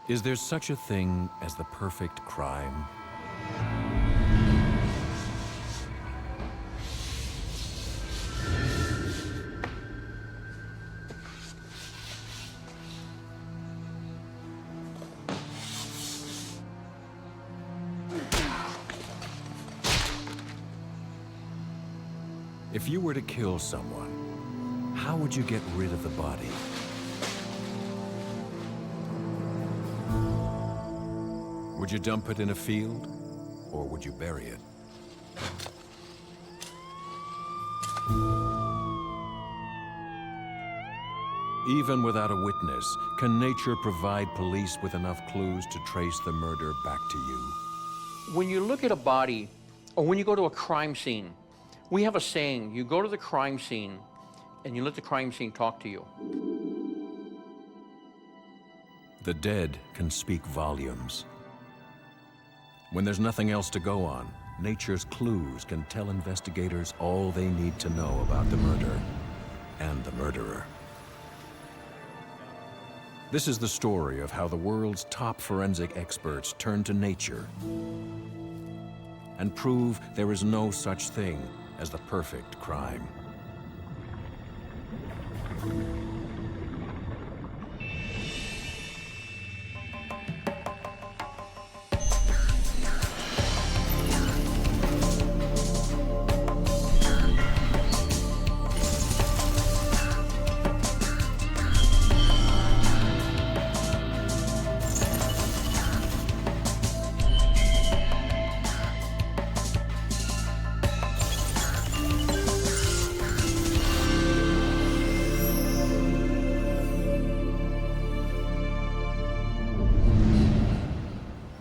Is there such a thing as the perfect crime? If you were to kill someone, how would you get rid of the body? Would you dump it in a field, or would you bury it? Even without a witness, can nature provide police with enough clues to trace the murder back to you? When you look at a body, or when you go to a crime scene, we have a saying, you go to the crime scene and you let the crime scene talk to you. The dead can speak volumes. When there's nothing else to go on, nature's clues can tell investigators all they need to know about the murder and the murderer. This is the story of how the world's top forensic experts turn to nature and prove there is no such thing as the perfect crime.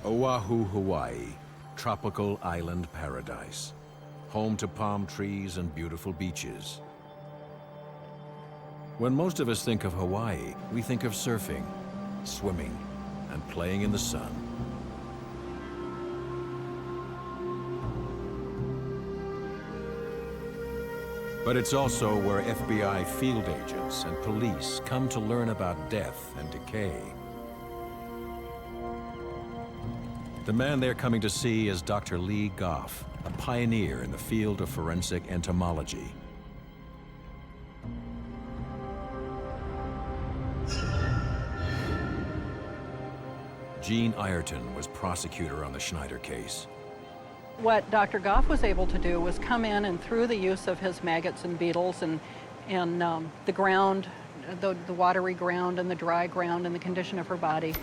Oahu, Hawaii, tropical island paradise, home to palm trees and beautiful beaches. When most of us think of Hawaii, we think of surfing, swimming, and playing in the sun. But it's also where FBI field agents and police come to learn about death and decay. The man they're coming to see is Dr. Lee Goff, a pioneer in the field of forensic entomology. Gene Ireton was prosecutor on the Schneider case. What Dr. Goff was able to do was come in and through the use of his maggots and beetles and the ground, the watery ground and the dry ground and the condition of her body,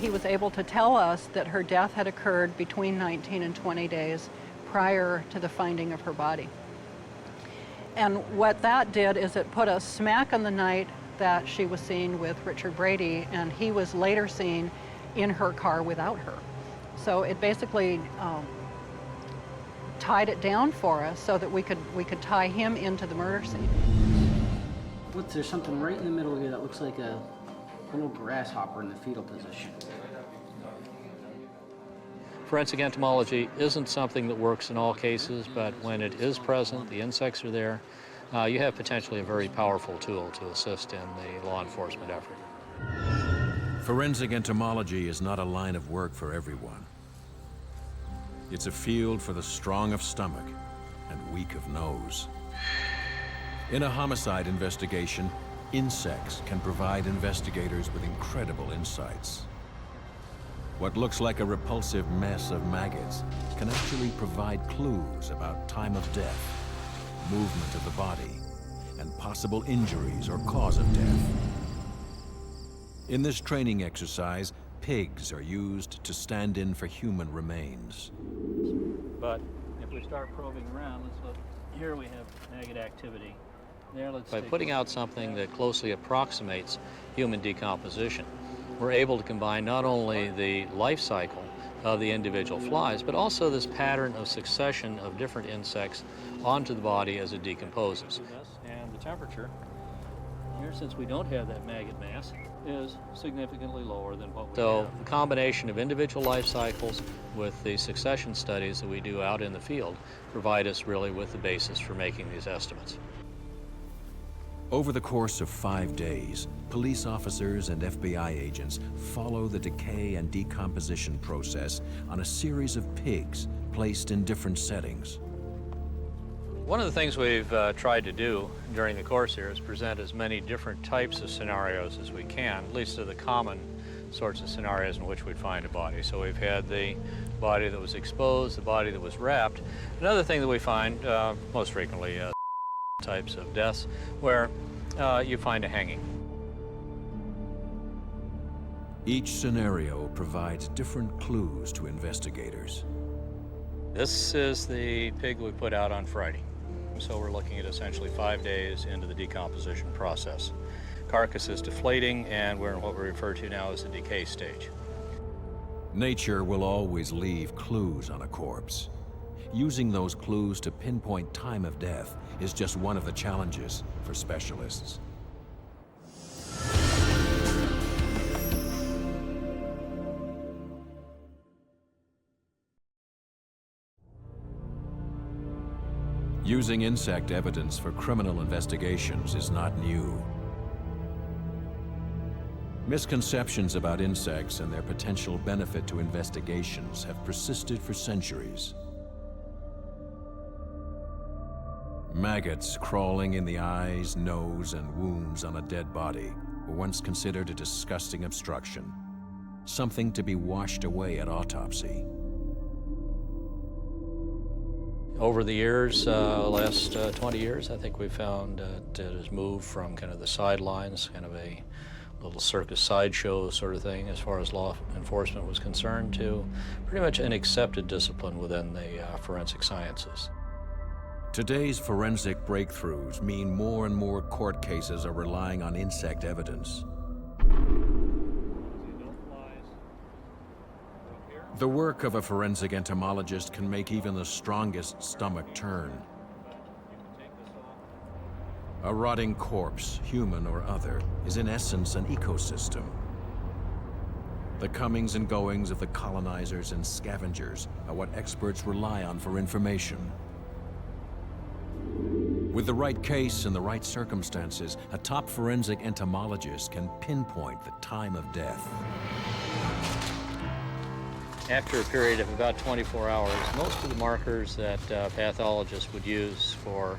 he was able to tell us that her death had occurred between 19 and 20 days prior to the finding of her body. And what that did is it put us smack on the night that she was seen with Richard Brady, and he was later seen in her car without her. So it basically tied it down for us so that we could tie him into the murder scene. There's something right in the middle here that looks like a little grasshopper in the fetal position. Forensic entomology isn't something that works in all cases, but when it is present, the insects are there, you have potentially a very powerful tool to assist in the law enforcement effort. Forensic entomology is not a line of work for everyone. It's a field for the strong of stomach and weak of nose. In a homicide investigation, insects can provide investigators with incredible insights. What looks like a repulsive mess of maggots can actually provide clues about time of death, movement of the body, and possible injuries or cause of death. In this training exercise, pigs are used to stand in for human remains. But if we start probing around, let's look. Here we have maggot activity. By putting out something that closely approximates human decomposition, we're able to combine not only the life cycle of the individual flies, but also this pattern of succession of different insects onto the body as it decomposes. And the temperature here, since we don't have that maggot mass, is significantly lower than what we have. So the combination of individual life cycles with the succession studies that we do out in the field provide us really with the basis for making these estimates. Over the course of 5 days, police officers and FBI agents follow the decay and decomposition process on a series of pigs placed in different settings. One of the things we've tried to do during the course here is present as many different types of scenarios as we can, at least of the common sorts of scenarios in which we'd find a body. So we've had the body that was exposed, the body that was wrapped. Another thing that we find most frequently types of deaths where you find a hanging. Each scenario provides different clues to investigators. This is the pig we put out on Friday. So we're looking at essentially 5 days into the decomposition process. Carcass is deflating, and we're in what we refer to now as the decay stage. Nature will always leave clues on a corpse. Using those clues to pinpoint time of death is just one of the challenges for specialists. Using insect evidence for criminal investigations is not new. Misconceptions about insects and their potential benefit to investigations have persisted for centuries. Maggots crawling in the eyes, nose, and wounds on a dead body were once considered a disgusting obstruction, something to be washed away at autopsy. Over the years, last 20 years, I think we've found it has moved from kind of the sidelines, kind of a little circus sideshow sort of thing as far as law enforcement was concerned, to pretty much an accepted discipline within the forensic sciences. Today's forensic breakthroughs mean more and more court cases are relying on insect evidence. The work of a forensic entomologist can make even the strongest stomach turn. A rotting corpse, human or other, is in essence an ecosystem. The comings and goings of the colonizers and scavengers are what experts rely on for information. With the right case and the right circumstances, a top forensic entomologist can pinpoint the time of death. After a period of about 24 hours, most of the markers that pathologists would use for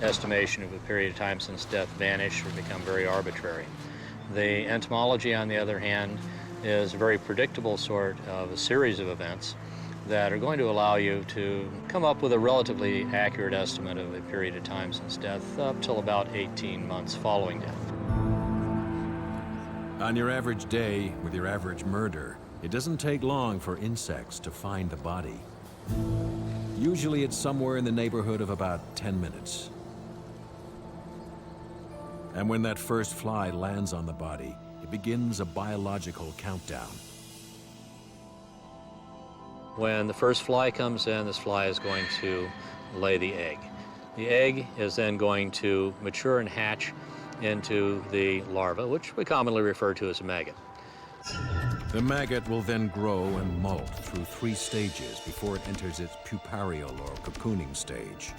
estimation of a period of time since death vanish or become very arbitrary. The entomology, on the other hand, is a very predictable sort of a series of events that are going to allow you to come up with a relatively accurate estimate of a period of time since death up till about 18 months following death. On your average day, with your average murder, it doesn't take long for insects to find the body. Usually it's somewhere in the neighborhood of about 10 minutes. And when that first fly lands on the body, it begins a biological countdown. When the first fly comes in, this fly is going to lay the egg. The egg is then going to mature and hatch into the larva, which we commonly refer to as a maggot. The maggot will then grow and molt through 3 stages before it enters its puparial or cocooning stage,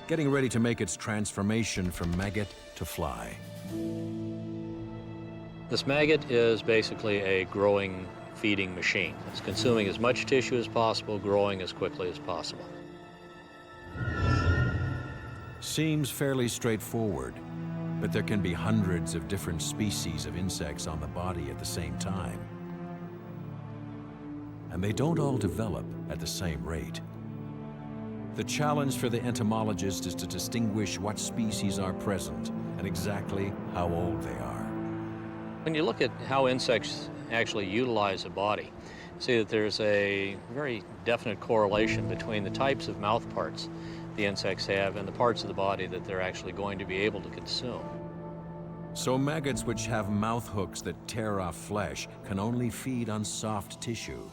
getting ready to make its transformation from maggot to fly. This maggot is basically a growing, feeding machine. It's consuming as much tissue as possible, growing as quickly as possible. Seems fairly straightforward, but there can be hundreds of different species of insects on the body at the same time. And they don't all develop at the same rate. The challenge for the entomologist is to distinguish what species are present and exactly how old they are. When you look at how insects actually utilize a body, you see that there's a very definite correlation between the types of mouth parts the insects have and the parts of the body that they're actually going to be able to consume. So maggots which have mouth hooks that tear off flesh can only feed on soft tissue.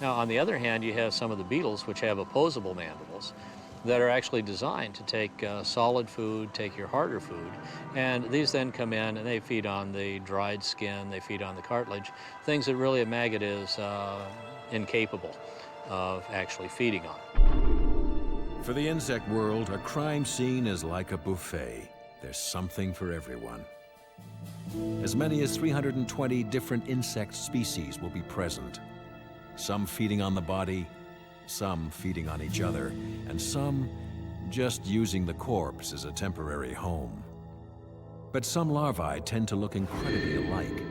Now, on the other hand, you have some of the beetles which have opposable mandibles that are actually designed to take solid food, take your harder food, and these then come in and they feed on the dried skin, they feed on the cartilage, things that really a maggot is incapable of actually feeding on. For the insect world, a crime scene is like a buffet. there's something for everyone. As many as 320 different insect species will be present, some feeding on the body, some feeding on each other, and some just using the corpse as a temporary home. But some larvae tend to look incredibly alike,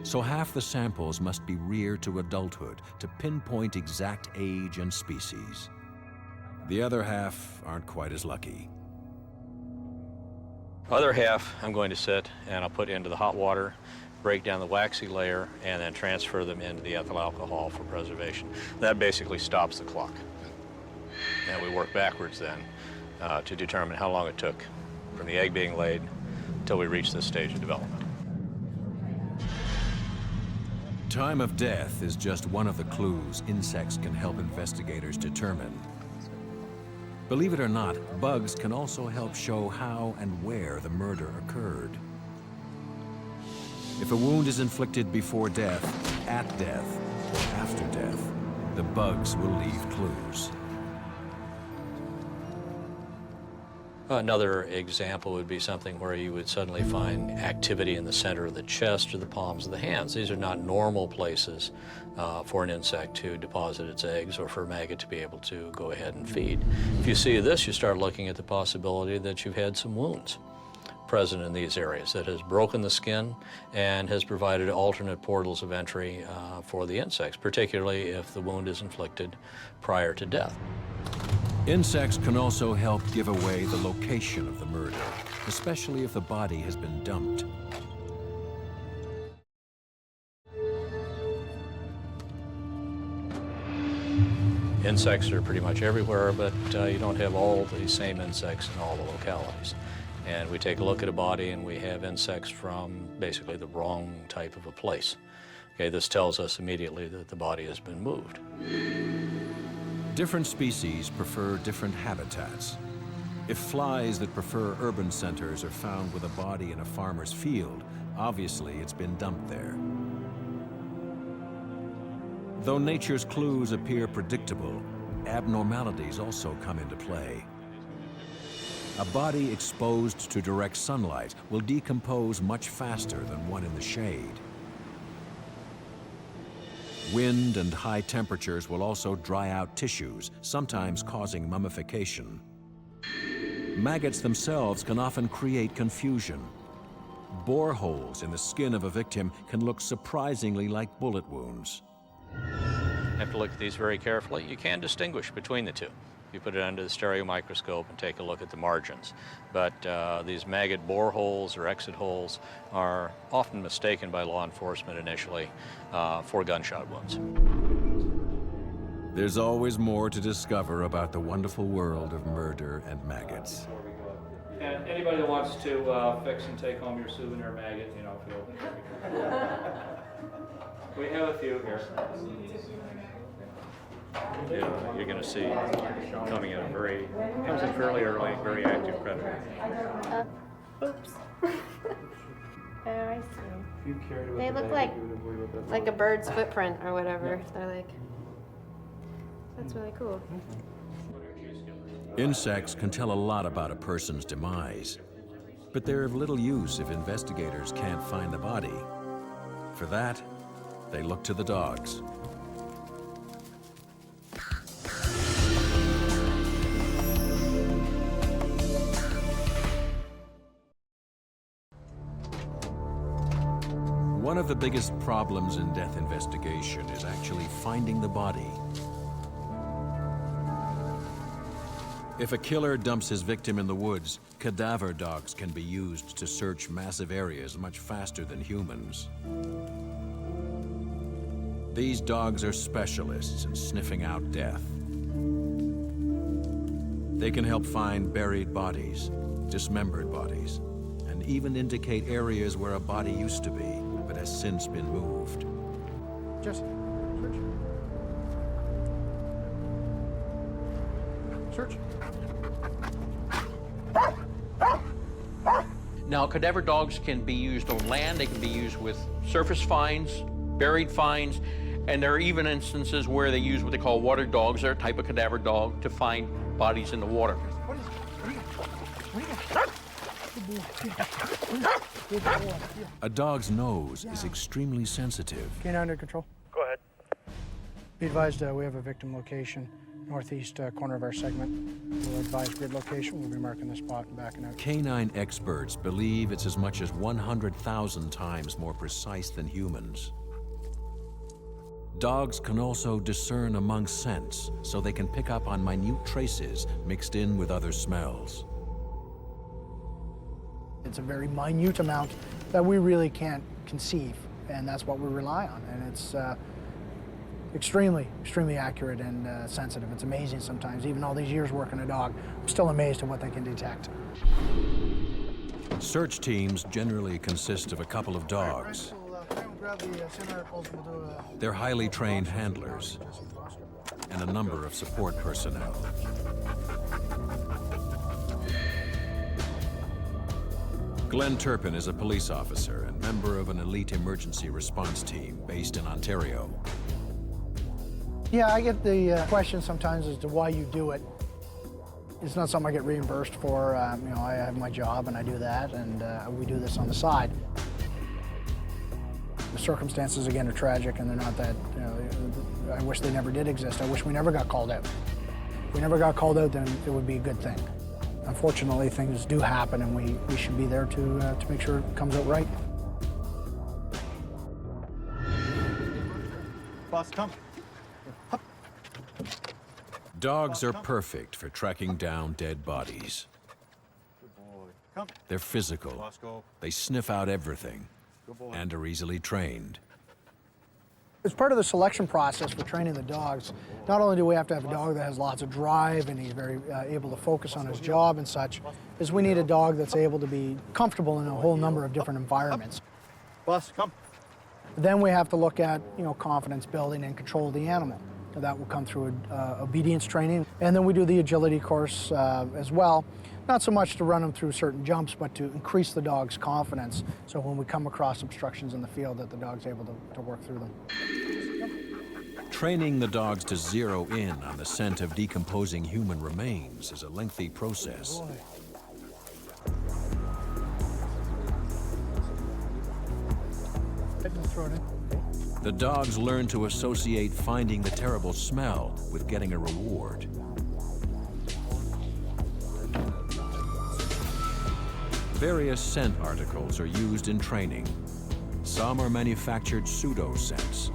so half the samples must be reared to adulthood to pinpoint exact age and species. The other half aren't quite as lucky. Other half I'm going to sit and I'll put into the hot water, break down the waxy layer, and then transfer them into the ethyl alcohol for preservation. That basically stops the clock. And we work backwards then to determine how long it took from the egg being laid until we reach this stage of development. Time of death is just one of the clues insects can help investigators determine. Believe it or not, bugs can also help show how and where the murder occurred. If a wound is inflicted before death, at death, or after death, the bugs will leave clues. Another example would be something where you would suddenly find activity in the center of the chest or the palms of the hands. These are not normal places for an insect to deposit its eggs or for a maggot to be able to go ahead and feed. If you see this, you start looking at the possibility that you've had some wounds present in these areas that has broken the skin and has provided alternate portals of entry for the insects, particularly if the wound is inflicted prior to death. Insects can also help give away the location of the murder, especially if the body has been dumped. Insects are pretty much everywhere, but you don't have all the same insects in all the localities. And we take a look at a body and we have insects from basically the wrong type of a place. Okay, this tells us immediately that the body has been moved. Different species prefer different habitats. If flies that prefer urban centers are found with a body in a farmer's field, obviously it's been dumped there. Though nature's clues appear predictable, abnormalities also come into play. A body exposed to direct sunlight will decompose much faster than one in the shade. Wind and high temperatures will also dry out tissues, sometimes causing mummification. Maggots themselves can often create confusion. Boreholes in the skin of a victim can look surprisingly like bullet wounds. You have to look at these very carefully. You can distinguish between the two. You put it under the stereo microscope and take a look at the margins. But these maggot boreholes or exit holes are often mistaken by law enforcement initially for gunshot wounds. There's always more to discover about the wonderful world of murder and maggots. And anybody that wants to fix and take home your souvenir maggot, you know, we have a few here. You're going to see coming in comes in fairly early, very active predator. Oops. Oh, I see. They look like a bird's footprint or whatever. They're like, that's really cool. Insects can tell a lot about a person's demise, but they're of little use if investigators can't find the body. For that, they look to the dogs. One of the biggest problems in death investigation is actually finding the body. If a killer dumps his victim in the woods, cadaver dogs can be used to search massive areas much faster than humans. These dogs are specialists in sniffing out death. They can help find buried bodies, dismembered bodies, and even indicate areas where a body used to be, but has since been moved. Jesse, search. Search. Now, cadaver dogs can be used on land, they can be used with surface finds, buried finds, and there are even instances where they use what they call water dogs. They're a type of cadaver dog to find bodies in the water. What is it? What do you got? What do you got? A dog's nose is extremely sensitive. Canine under control. Go ahead. Be advised we have a victim location, northeast corner of our segment. We'll advise grid location. We'll be marking the spot and backing out. Canine experts believe it's as much as 100,000 times more precise than humans. Dogs can also discern among scents, so they can pick up on minute traces mixed in with other smells. It's a very minute amount that we really can't conceive, and that's what we rely on. And it's extremely accurate and sensitive. It's amazing sometimes. Even all these years working a dog, I'm still amazed at what they can detect. Search teams generally consist of a couple of dogs. They're highly trained handlers and a number of support personnel. Glenn Turpin is a police officer and member of an elite emergency response team based in Ontario. Yeah, I get the question sometimes as to why you do it. It's not something I get reimbursed for. You know, I have my job and I do that, and we do this on the side. The circumstances, again, are tragic, and they're not that, you know, I wish they never did exist. I wish we never got called out. If we never got called out, then it would be a good thing. Unfortunately, things do happen, and we should be there to make sure it comes out right. Boss, come. Dogs are perfect for tracking down dead bodies. Good boy. Come. They're physical. Boss, go. They sniff out everything Good boy. and are easily trained. As part of the selection process for training the dogs, not only do we have to have a dog that has lots of drive and he's very able to focus on his job and such, is we need a dog that's able to be comfortable in a whole number of different environments. Boss, come. Then we have to look at, you know, confidence building and control of the animal. That will come through obedience training. And then we do the agility course as well. Not so much to run them through certain jumps, but to increase the dog's confidence. So when we come across obstructions in the field, that the dog's able to work through them. Training the dogs to zero in on the scent of decomposing human remains is a lengthy process. The dogs learn to associate finding the terrible smell with getting a reward. Various scent articles are used in training. Some are manufactured pseudo-scents,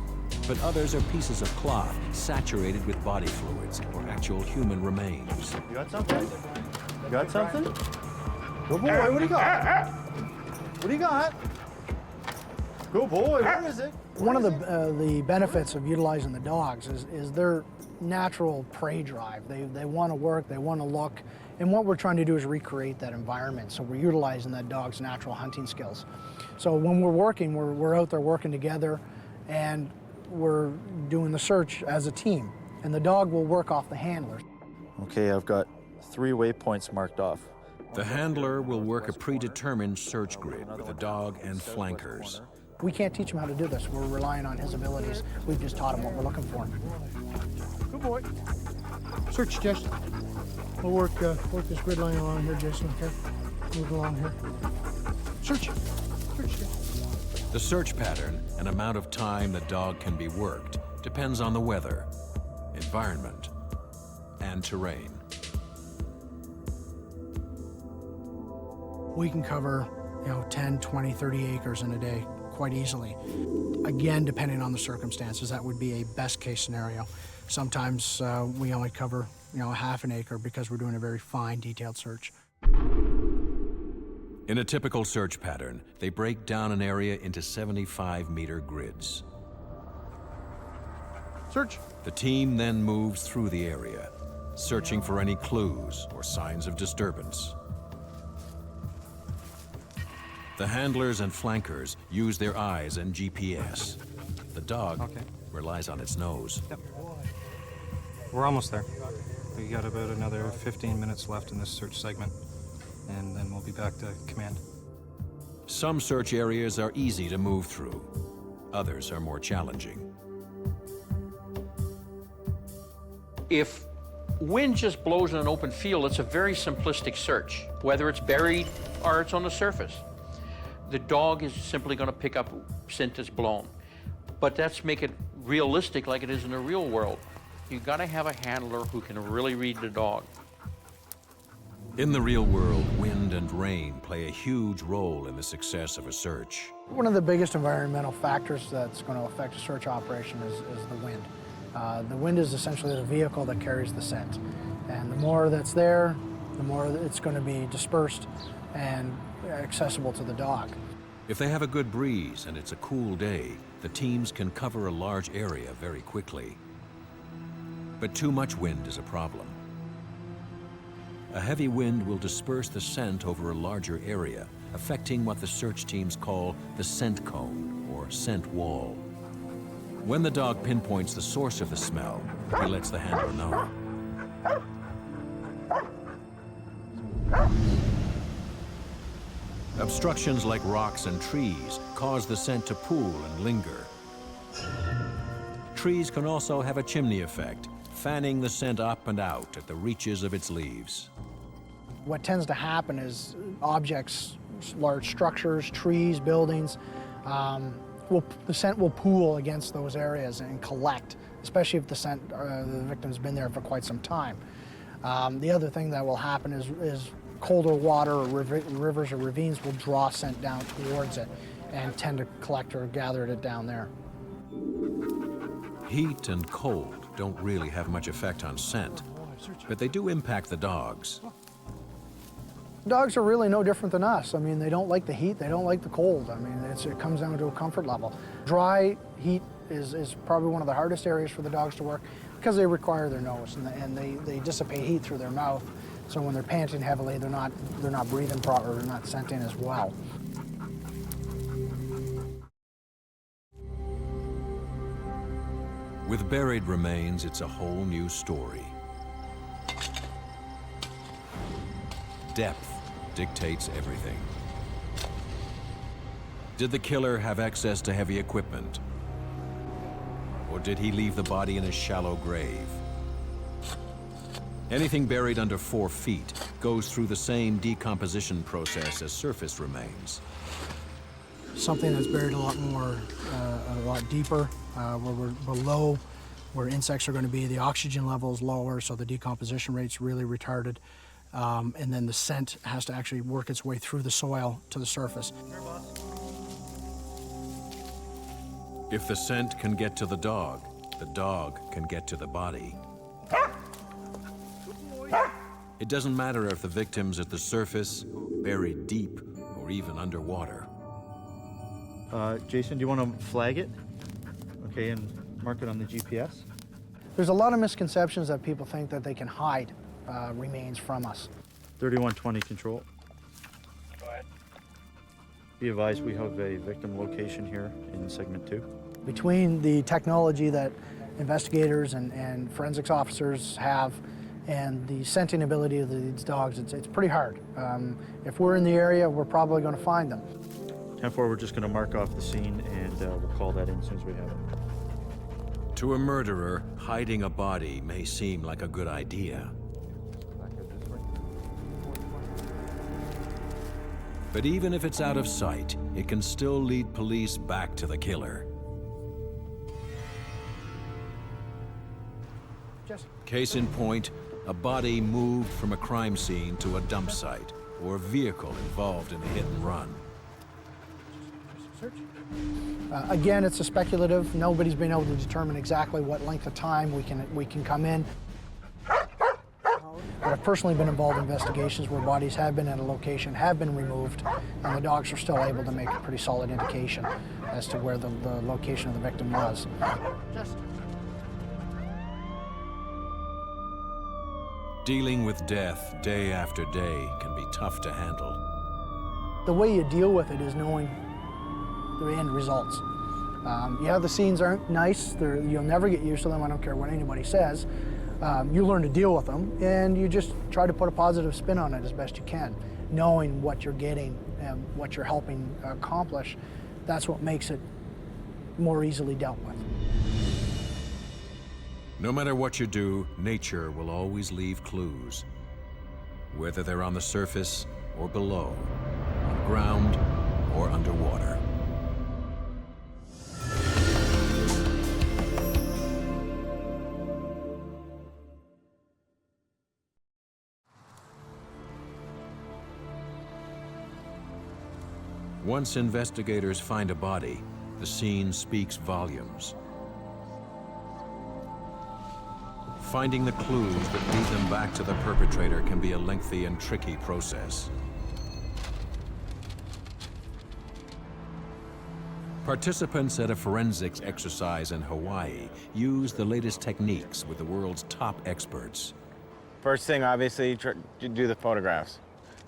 but others are pieces of cloth saturated with body fluids or actual human remains. You got something? You got something? Good boy, what do you got? What do you got? Good boy, what is it? One of the benefits of utilizing the dogs is their natural prey drive. They want to work, they want to look, and what we're trying to do is recreate that environment. So we're utilizing that dog's natural hunting skills. So when we're working, we're out there working together, and we're doing the search as a team. And the dog will work off the handlers. Okay, I've got 3 waypoints marked off. The handler will work a predetermined search grid with a dog and flankers. We can't teach him how to do this. We're relying on his abilities. We've just taught him what we're looking for. Good boy. Search, Jason. We'll work this grid line along here, Jason, okay? Move along here. Search. Search, Jason. The search pattern and amount of time the dog can be worked depends on the weather, environment, and terrain. We can cover, 10, 20, 30 acres in a day quite easily. Again, depending on the circumstances, that would be a best case scenario. Sometimes we only cover, half an acre because we're doing a very fine, detailed search. In a typical search pattern, they break down an area into 75-meter grids. Search. The team then moves through the area, searching for any clues or signs of disturbance. The handlers and flankers use their eyes and GPS. The dog relies on its nose. Yep. We're almost there. We got about another 15 minutes left in this search segment, and then we'll be back to command. Some search areas are easy to move through. Others are more challenging. If Wind just blows in an open field. It's a very simplistic search, whether it's buried or it's on the surface. The dog is simply going to pick up scent that's blown. But that's make it realistic like it is in the real world. You've got to have a handler who can really read the dog. In the real world, wind and rain play a huge role in the success of a search. One of the biggest environmental factors that's going to affect a search operation is the wind. The wind is essentially the vehicle that carries the scent. And the more that's there, the more it's going to be dispersed and accessible to the dog. If they have a good breeze and it's a cool day, the teams can cover a large area very quickly. But too much wind is a problem. A heavy wind will disperse the scent over a larger area, affecting what the search teams call the scent cone or scent wall. When the dog pinpoints the source of the smell, he lets the handler know. Obstructions like rocks and trees cause the scent to pool and linger. Trees can also have a chimney effect, fanning the scent up and out at the reaches of its leaves. What tends to happen is objects, large structures, trees, buildings, the scent will pool against those areas and collect, especially if the victim's been there for quite some time. The other thing that will happen is colder water or rivers or ravines will draw scent down towards it and tend to collect or gather it down there. Heat and cold don't really have much effect on scent, but they do impact the dogs. Dogs are really no different than us. I mean, they don't like the heat, they don't like the cold. I mean, it comes down to a comfort level. Dry heat is probably one of the hardest areas for the dogs to work because they require their nose and they dissipate heat through their mouth. So when they're panting heavily, they're not breathing properly, they're not scenting as well. With buried remains, it's a whole new story. Depth dictates everything. Did the killer have access to heavy equipment? Or did he leave the body in a shallow grave? Anything buried under 4 feet goes through the same decomposition process as surface remains. Something that's buried a lot deeper, where we're below where insects are going to be, the oxygen level is lower, so the decomposition rate's really retarded. And then the scent has to actually work its way through the soil to the surface. If the scent can get to the dog can get to the body. It doesn't matter if the victim's at the surface, buried deep, or even underwater. Jason, do you want to flag it? Okay, and mark it on the GPS? There's a lot of misconceptions that people think that they can hide remains from us. 3120 control. Go ahead. Be advised, we have a victim location here in segment 2. Between the technology that investigators and forensics officers have and the scenting ability of these dogs, it's pretty hard. If we're in the area, we're probably going to find them. 10-4, we're just going to mark off the scene and we'll call that in as soon as we have it. To a murderer, hiding a body may seem like a good idea. But even if it's out of sight, it can still lead police back to the killer. Case in point, a body moved from a crime scene to a dump site, or a vehicle involved in a hit and run. Again, it's a speculative. Nobody's been able to determine exactly what length of time we can come in. I've personally been involved in investigations where bodies have been at a location, have been removed, and the dogs are still able to make a pretty solid indication as to where the location of the victim was. Dealing with death day after day can be tough to handle. The way you deal with it is knowing the end results. Yeah, the scenes aren't nice. You'll never get used to them. I don't care what anybody says. You learn to deal with them, and you just try to put a positive spin on it as best you can. Knowing what you're getting and what you're helping accomplish, that's what makes it more easily dealt with. No matter what you do, nature will always leave clues, whether they're on the surface or below, on ground or underwater. Once investigators find a body, the scene speaks volumes. Finding the clues that lead them back to the perpetrator can be a lengthy and tricky process. Participants at a forensics exercise in Hawaii use the latest techniques with the world's top experts. First thing, obviously, do the photographs.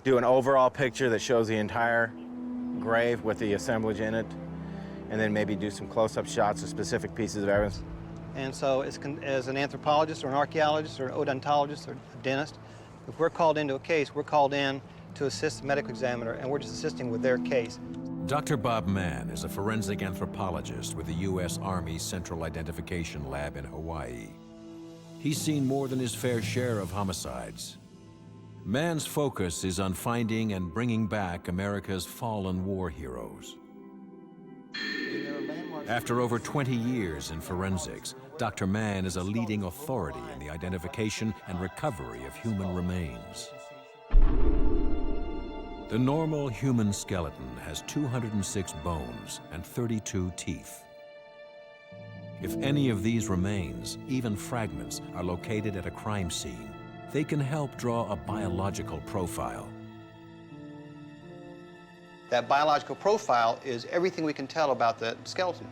Do an overall picture that shows the entire grave with the assemblage in it, and then maybe do some close-up shots of specific pieces of evidence. And so as an anthropologist or an archaeologist or an odontologist or a dentist, if we're called into a case, we're called in to assist the medical examiner, and we're just assisting with their case. Dr. Bob Mann is a forensic anthropologist with the U.S. Army Central Identification Lab in Hawaii. He's seen more than his fair share of homicides. Mann's focus is on finding and bringing back America's fallen war heroes. After over 20 years in forensics, Dr. Mann is a leading authority in the identification and recovery of human remains. The normal human skeleton has 206 bones and 32 teeth. If any of these remains, even fragments, are located at a crime scene, they can help draw a biological profile. That biological profile is everything we can tell about the skeleton.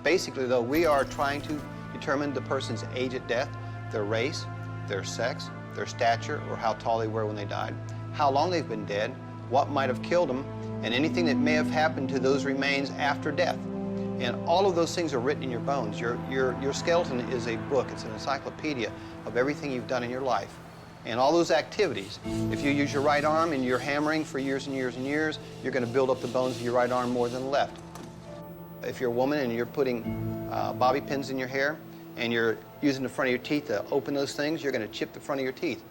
Basically, though, we are trying to determine the person's age at death, their race, their sex, their stature, or how tall they were when they died, how long they've been dead, what might have killed them, and anything that may have happened to those remains after death. And all of those things are written in your bones. Your skeleton is a book. It's an encyclopedia of everything you've done in your life. And all those activities, if you use your right arm and you're hammering for years and years and years, you're going to build up the bones of your right arm more than the left. If you're a woman and you're putting bobby pins in your hair and you're using the front of your teeth to open those things, you're going to chip the front of your teeth.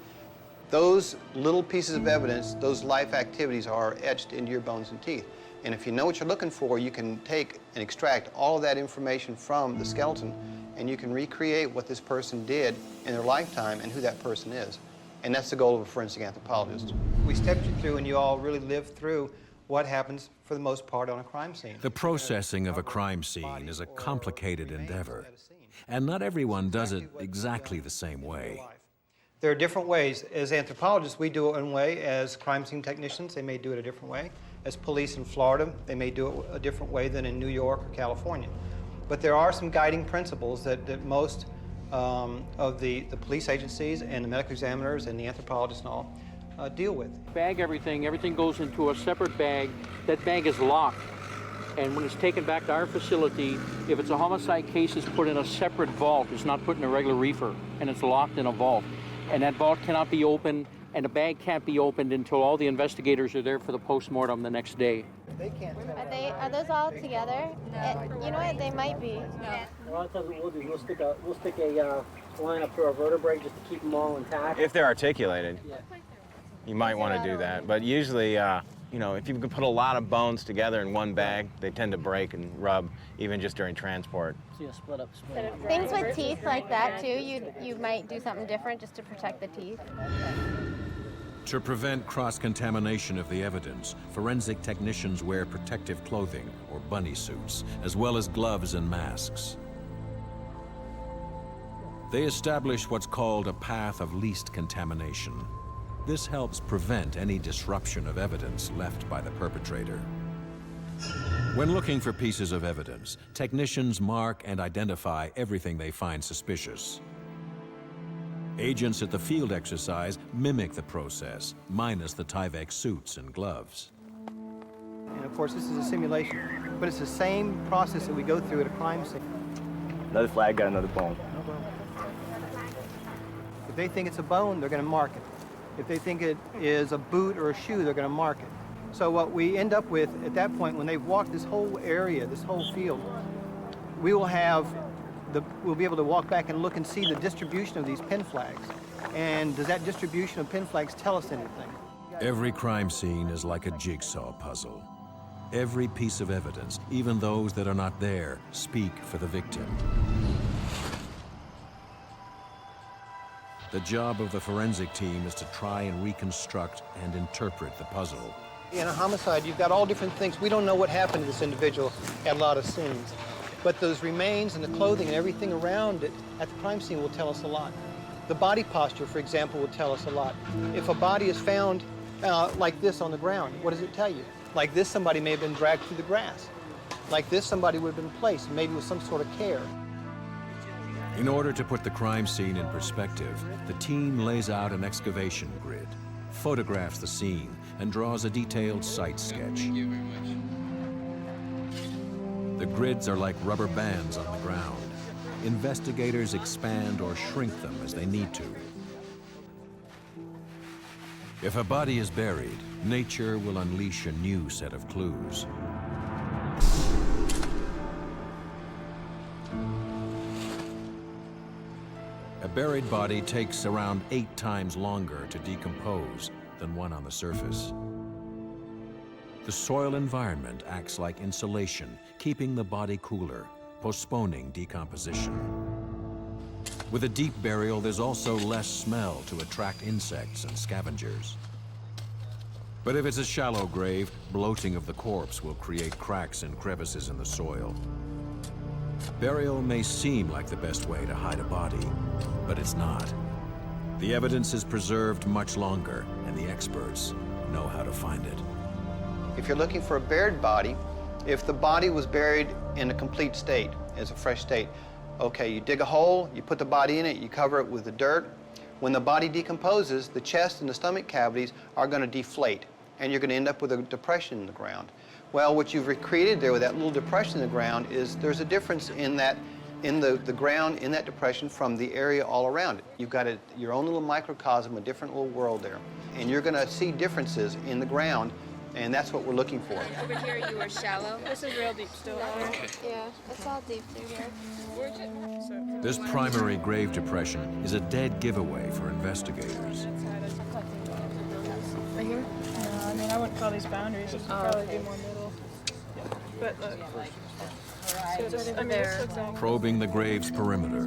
Those little pieces of evidence, those life activities are etched into your bones and teeth. And if you know what you're looking for, you can take and extract all of that information from the skeleton, and you can recreate what this person did in their lifetime and who that person is. And that's the goal of a forensic anthropologist. We stepped you through, and you all really lived through what happens, for the most part, on a crime scene. The processing of a crime scene is a complicated endeavor, and not everyone does it exactly the same way. There are different ways. As anthropologists, we do it one way. As crime scene technicians, they may do it a different way. As police in Florida, they may do it a different way than in New York or California. But there are some guiding principles that most of the police agencies and the medical examiners and the anthropologists and all deal with. Bag everything goes into a separate bag. That bag is locked. And when it's taken back to our facility, if it's a homicide case, it's put in a separate vault. It's not put in a regular reefer, and it's locked in a vault. And that vault cannot be opened, and the bag can't be opened until all the investigators are there for the post-mortem the next day. They can't tell. Are those all together? No. You know what? They might be. No. A lot of times what we'll do is we'll stick a line up to our vertebrae just to keep them all intact. If they're articulated, yeah, you might want to do that. But usually, you know, if you can put a lot of bones together in one bag, they tend to break and rub, even just during transport. So you split up. Things with teeth like that, too, you might do something different just to protect the teeth. To prevent cross-contamination of the evidence, forensic technicians wear protective clothing, or bunny suits, as well as gloves and masks. They establish what's called a path of least contamination. This helps prevent any disruption of evidence left by the perpetrator. When looking for pieces of evidence, technicians mark and identify everything they find suspicious. Agents at the field exercise mimic the process, minus the Tyvek suits and gloves. And of course, this is a simulation, but it's the same process that we go through at a crime scene. Another flag, got another bone. If they think it's a bone, they're going to mark it. If they think it is a boot or a shoe, they're going to mark it. So what we end up with at that point, when they've walked this whole area, this whole field, we will have we'll be able to walk back and look and see the distribution of these pin flags. And does that distribution of pin flags tell us anything? Every crime scene is like a jigsaw puzzle. Every piece of evidence, even those that are not there, speak for the victim. The job of the forensic team is to try and reconstruct and interpret the puzzle. In a homicide, you've got all different things. We don't know what happened to this individual at a lot of scenes. But those remains and the clothing and everything around it at the crime scene will tell us a lot. The body posture, for example, will tell us a lot. If a body is found like this on the ground, what does it tell you? Like this, somebody may have been dragged through the grass. Like this, somebody would have been placed, maybe with some sort of care. In order to put the crime scene in perspective, the team lays out an excavation grid, photographs the scene, and draws a detailed site sketch. The grids are like rubber bands on the ground. Investigators expand or shrink them as they need to. If a body is buried, nature will unleash a new set of clues. A buried body takes around 8 times longer to decompose than one on the surface. The soil environment acts like insulation, keeping the body cooler, postponing decomposition. With a deep burial, there's also less smell to attract insects and scavengers. But if it's a shallow grave, bloating of the corpse will create cracks and crevices in the soil. Burial may seem like the best way to hide a body, but it's not. The evidence is preserved much longer, and the experts know how to find it. If you're looking for a buried body, if the body was buried in a complete state, as a fresh state, okay, you dig a hole, you put the body in it, you cover it with the dirt. When the body decomposes, the chest and the stomach cavities are going to deflate, and you're going to end up with a depression in the ground. Well, what you've recreated there with that little depression in the ground is there's a difference in that, in the ground in that depression from the area all around it. You've got your own little microcosm, a different little world there. And you're going to see differences in the ground, and that's what we're looking for. Over here you were shallow. This is real deep still. Yeah, it's all deep through here. This primary grave depression is a dead giveaway for investigators. Right here? No, I mean, I wouldn't call these boundaries. This would probably be more middle. But look. So this, I mean, this looks like... Probing the grave's perimeter,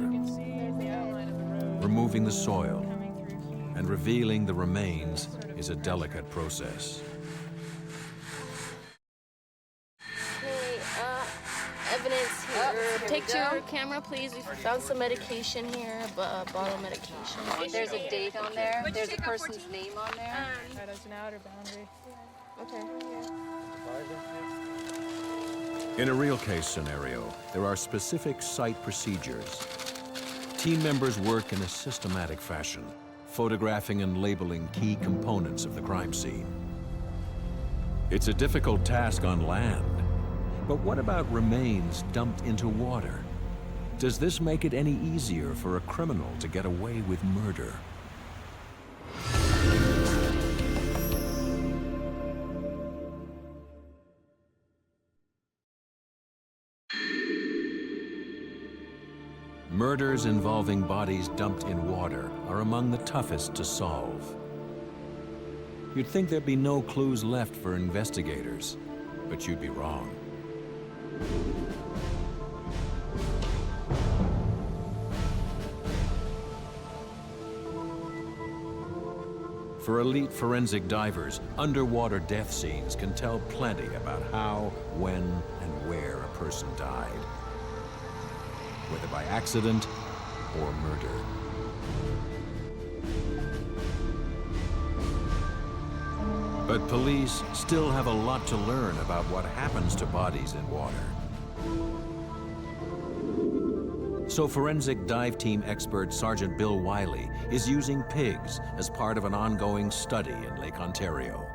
removing the soil, and revealing the remains is a delicate process. Evidence here. Take your camera, please. We found some medication here, a bottle of medication. There's a date on there. There's a person's name on there. That is an outer boundary. Okay. In a real case scenario, there are specific site procedures. Team members work in a systematic fashion, photographing and labeling key components of the crime scene. It's a difficult task on land, but what about remains dumped into water? Does this make it any easier for a criminal to get away with murder? Murders involving bodies dumped in water are among the toughest to solve. You'd think there'd be no clues left for investigators, but you'd be wrong. For elite forensic divers, underwater death scenes can tell plenty about how, when, and where a person died, whether by accident or murder. But police still have a lot to learn about what happens to bodies in water. So forensic dive team expert Sergeant Bill Wiley is using pigs as part of an ongoing study in Lake Ontario.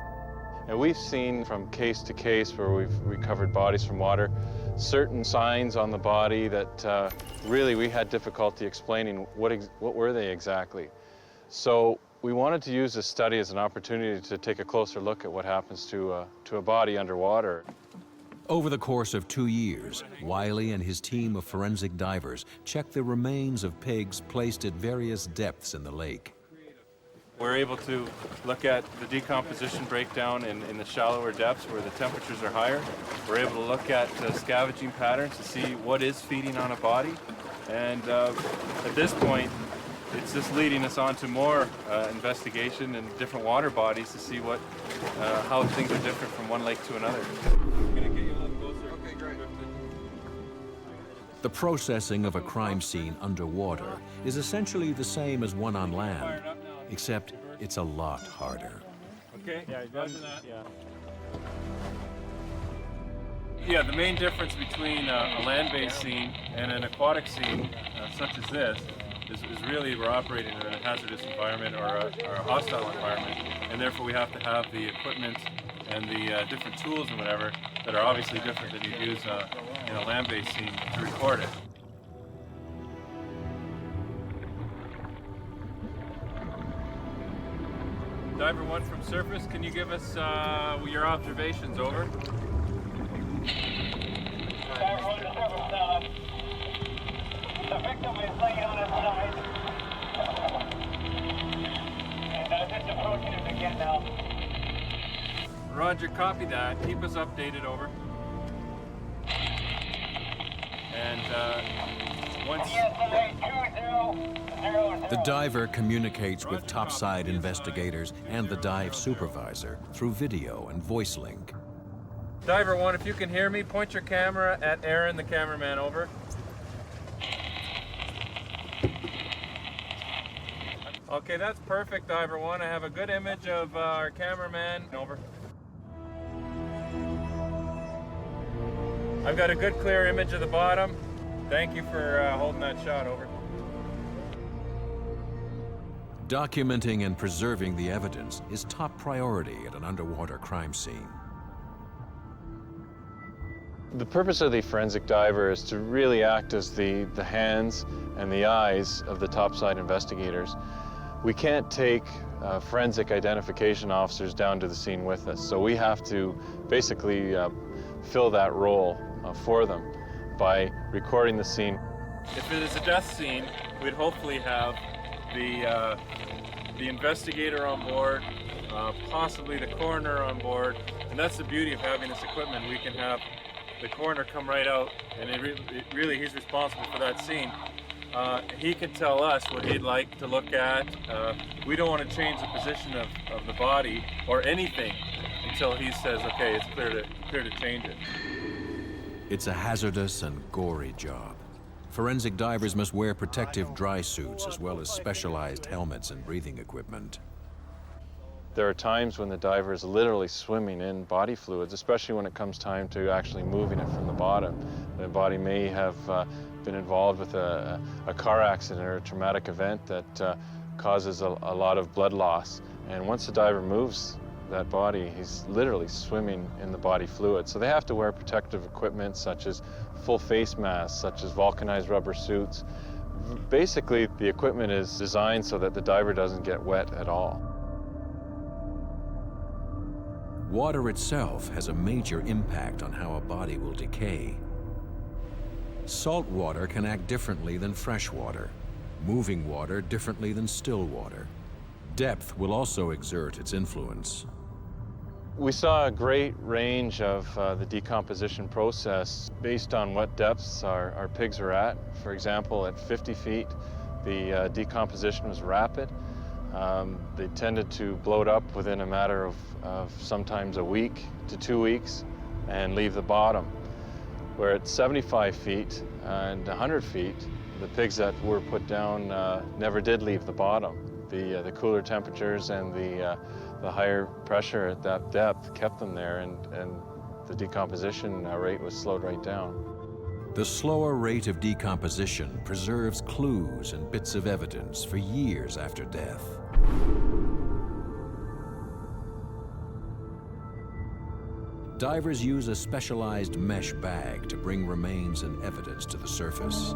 And we've seen from case to case where we've recovered bodies from water, certain signs on the body that really we had difficulty explaining what were they exactly. So we wanted to use this study as an opportunity to take a closer look at what happens to a body underwater. Over the course of 2 years, Wiley and his team of forensic divers checked the remains of pigs placed at various depths in the lake. We're able to look at the decomposition breakdown in the shallower depths where the temperatures are higher. We're able to look at scavenging patterns to see what is feeding on a body. And at this point, it's just leading us on to more investigation in different water bodies to see how things are different from one lake to another. I'm gonna get you a little closer. Okay, great. The processing of a crime scene underwater is essentially the same as one on land, except it's a lot harder. Okay, yeah, that. Yeah, the main difference between a land-based scene and an aquatic scene, such as this, is really we're operating in a hazardous environment or a hostile environment, and therefore we have to have the equipment and the different tools and whatever that are obviously different than you'd use in a land-based scene to record it. Diver 1 from surface, can you give us your observations, over? Diver 1 to surface, the victim is laying on his side, and it's approaching him again now. Roger, copy that. Keep us updated, over. And once... The diver communicates with topside investigators and the dive supervisor through video and voice link. Diver 1, if you can hear me, point your camera at Aaron, the cameraman, over. Okay, that's perfect, Diver 1. I have a good image of our cameraman, over. I've got a good clear image of the bottom. Thank you for holding that shot, over. Documenting and preserving the evidence is top priority at an underwater crime scene. The purpose of the forensic diver is to really act as the hands and the eyes of the topside investigators. We can't take forensic identification officers down to the scene with us, so we have to basically fill that role for them by recording the scene. If it is a death scene, we'd hopefully have the investigator on board, possibly the coroner on board, and that's the beauty of having this equipment. We can have the coroner come right out, and really he's responsible for that scene. He can tell us what he'd like to look at. We don't want to change the position of the body or anything until he says, okay, it's clear to change it. It's a hazardous and gory job. Forensic divers must wear protective dry suits as well as specialized helmets and breathing equipment. There are times when the diver is literally swimming in body fluids, especially when it comes time to actually moving it from the bottom. The body may have been involved with a car accident or a traumatic event that causes a lot of blood loss. And once the diver moves that body, he's literally swimming in the body fluid. So they have to wear protective equipment such as full face masks, such as vulcanized rubber suits. Basically, the equipment is designed so that the diver doesn't get wet at all. Water itself has a major impact on how a body will decay. Salt water can act differently than fresh water, moving water differently than still water. Depth will also exert its influence. We saw a great range of the decomposition process based on what depths our pigs were at. For example, at 50 feet, the decomposition was rapid. They tended to bloat up within a matter of sometimes a week to 2 weeks and leave the bottom. Where at 75 feet and 100 feet, the pigs that were put down never did leave the bottom. The cooler temperatures and the higher pressure at that depth kept them there, and the decomposition rate was slowed right down. The slower rate of decomposition preserves clues and bits of evidence for years after death. Divers use a specialized mesh bag to bring remains and evidence to the surface.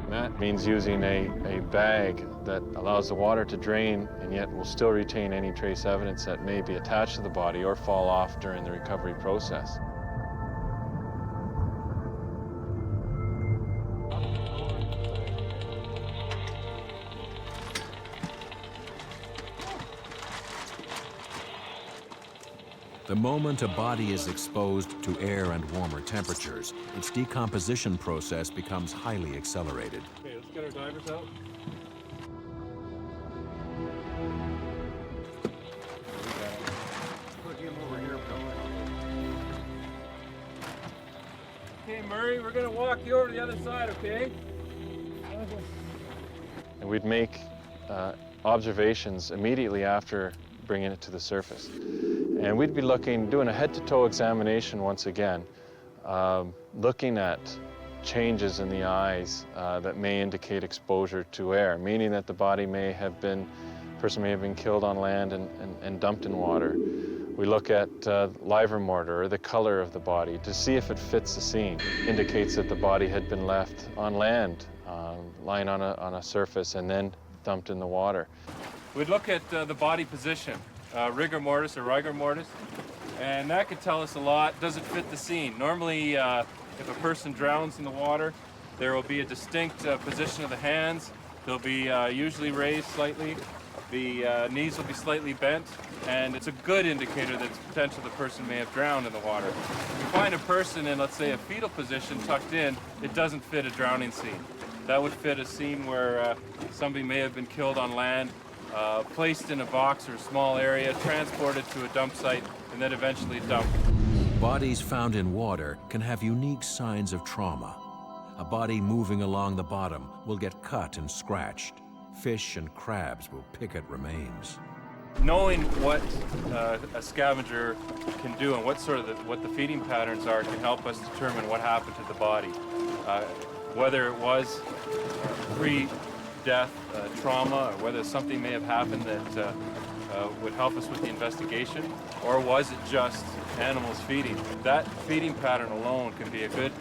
Matt, means using a bag that allows the water to drain and yet will still retain any trace evidence that may be attached to the body or fall off during the recovery process. The moment a body is exposed to air and warmer temperatures, its decomposition process becomes highly accelerated. Okay, let's get our divers out. Put him over here. Okay, Murray, we're gonna walk you over to the other side, okay? And we'd make observations immediately after bringing it to the surface. And we'd be doing a head-to-toe examination once again, looking at changes in the eyes that may indicate exposure to air, meaning that the person may have been killed on land and dumped in water. We look at liver mortar, or the color of the body, to see if it fits the scene. It indicates that the body had been left on land, lying on a surface, and then dumped in the water. We'd look at the body position. Rigor mortis or rigor mortis, and that could tell us a lot. Does it fit the scene? Normally, if a person drowns in the water, there will be a distinct position of the hands. They'll be usually raised slightly. The knees will be slightly bent, and it's a good indicator that it's potential the person may have drowned in the water. If you find a person in, let's say, a fetal position tucked in, it doesn't fit a drowning scene. That would fit a scene where somebody may have been killed on land, placed in a box or a small area, transported to a dump site, and then eventually dumped. Bodies found in water can have unique signs of trauma. A body moving along the bottom will get cut and scratched. Fish and crabs will pick at remains. Knowing what a scavenger can do and what the feeding patterns are can help us determine what happened to the body. Whether it was pre-death trauma, or whether something may have happened that would help us with the investigation, or was it just animals feeding? That feeding pattern alone can be a good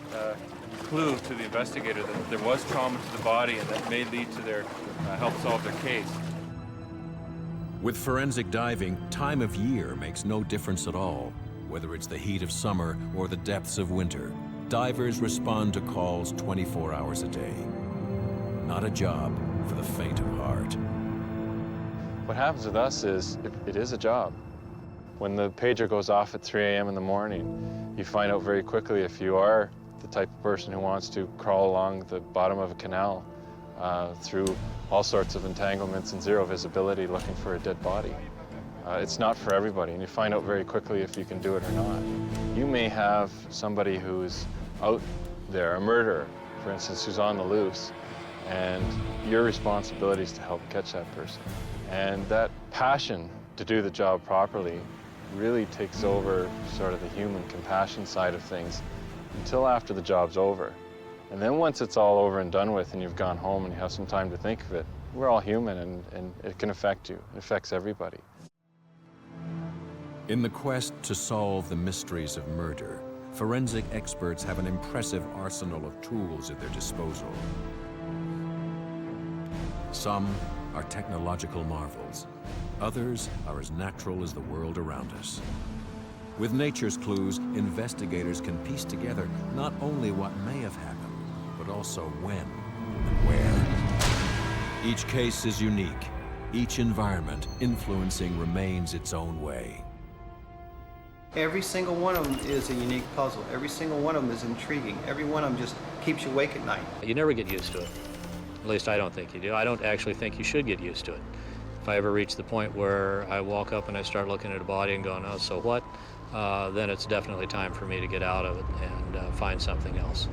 clue to the investigator that there was trauma to the body and that may lead to their help solve their case. With forensic diving, time of year makes no difference at all. Whether it's the heat of summer or the depths of winter, divers respond to calls 24 hours a day. Not a job for the faint of heart. What happens with us is, it is a job. When the pager goes off at 3 a.m. in the morning, you find out very quickly if you are the type of person who wants to crawl along the bottom of a canal through all sorts of entanglements and zero visibility looking for a dead body. It's not for everybody, and you find out very quickly if you can do it or not. You may have somebody who's out there, a murderer, for instance, who's on the loose, and your responsibility is to help catch that person. And that passion to do the job properly really takes over sort of the human compassion side of things until after the job's over. And then once it's all over and done with and you've gone home and you have some time to think of it, we're all human and it can affect you. It affects everybody. In the quest to solve the mysteries of murder, forensic experts have an impressive arsenal of tools at their disposal. Some are technological marvels. Others are as natural as the world around us. With nature's clues, investigators can piece together not only what may have happened, but also when and where. Each case is unique. Each environment influencing remains its own way. Every single one of them is a unique puzzle. Every single one of them is intriguing. Every one of them just keeps you awake at night. You never get used to it. At least I don't think you do. I don't actually think you should get used to it. If I ever reach the point where I walk up and I start looking at a body and going, oh, so what? Then it's definitely time for me to get out of it and find something else.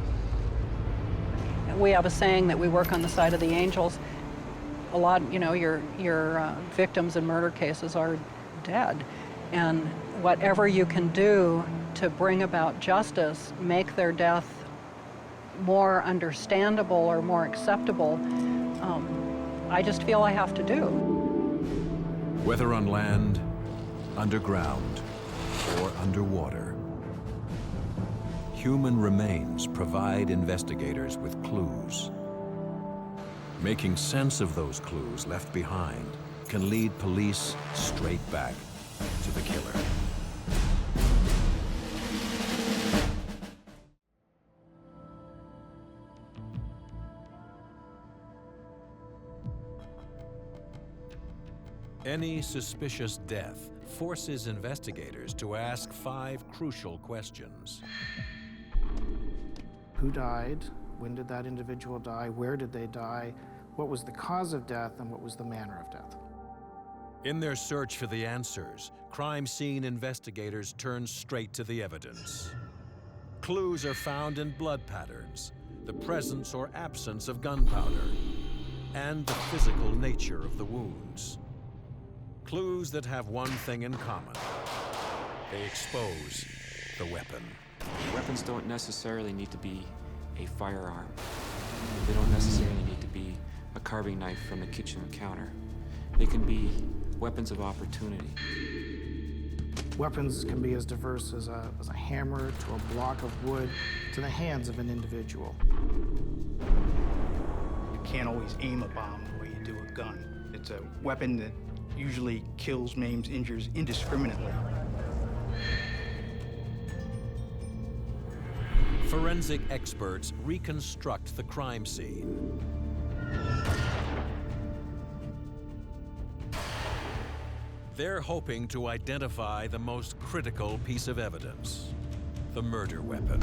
We have a saying that we work on the side of the angels. A lot, you know, your victims in murder cases are dead. And whatever you can do to bring about justice, make their death more understandable or more acceptable, I just feel I have to do. Whether on land, underground, or underwater, human remains provide investigators with clues. Making sense of those clues left behind can lead police straight back to the killer. Any suspicious death forces investigators to ask 5 crucial questions. Who died? When did that individual die? Where did they die? What was the cause of death, and what was the manner of death? In their search for the answers, crime scene investigators turn straight to the evidence. Clues are found in blood patterns, the presence or absence of gunpowder, and the physical nature of the wounds. Clues that have one thing in common. They expose the weapon. Weapons don't necessarily need to be a firearm. They don't necessarily need to be a carving knife from the kitchen counter. They can be weapons of opportunity. Weapons can be as diverse as a hammer to a block of wood to the hands of an individual. You can't always aim a bomb the way you do a gun. It's a weapon that usually kills, maims, injures indiscriminately. Forensic experts reconstruct the crime scene. They're hoping to identify the most critical piece of evidence, the murder weapon.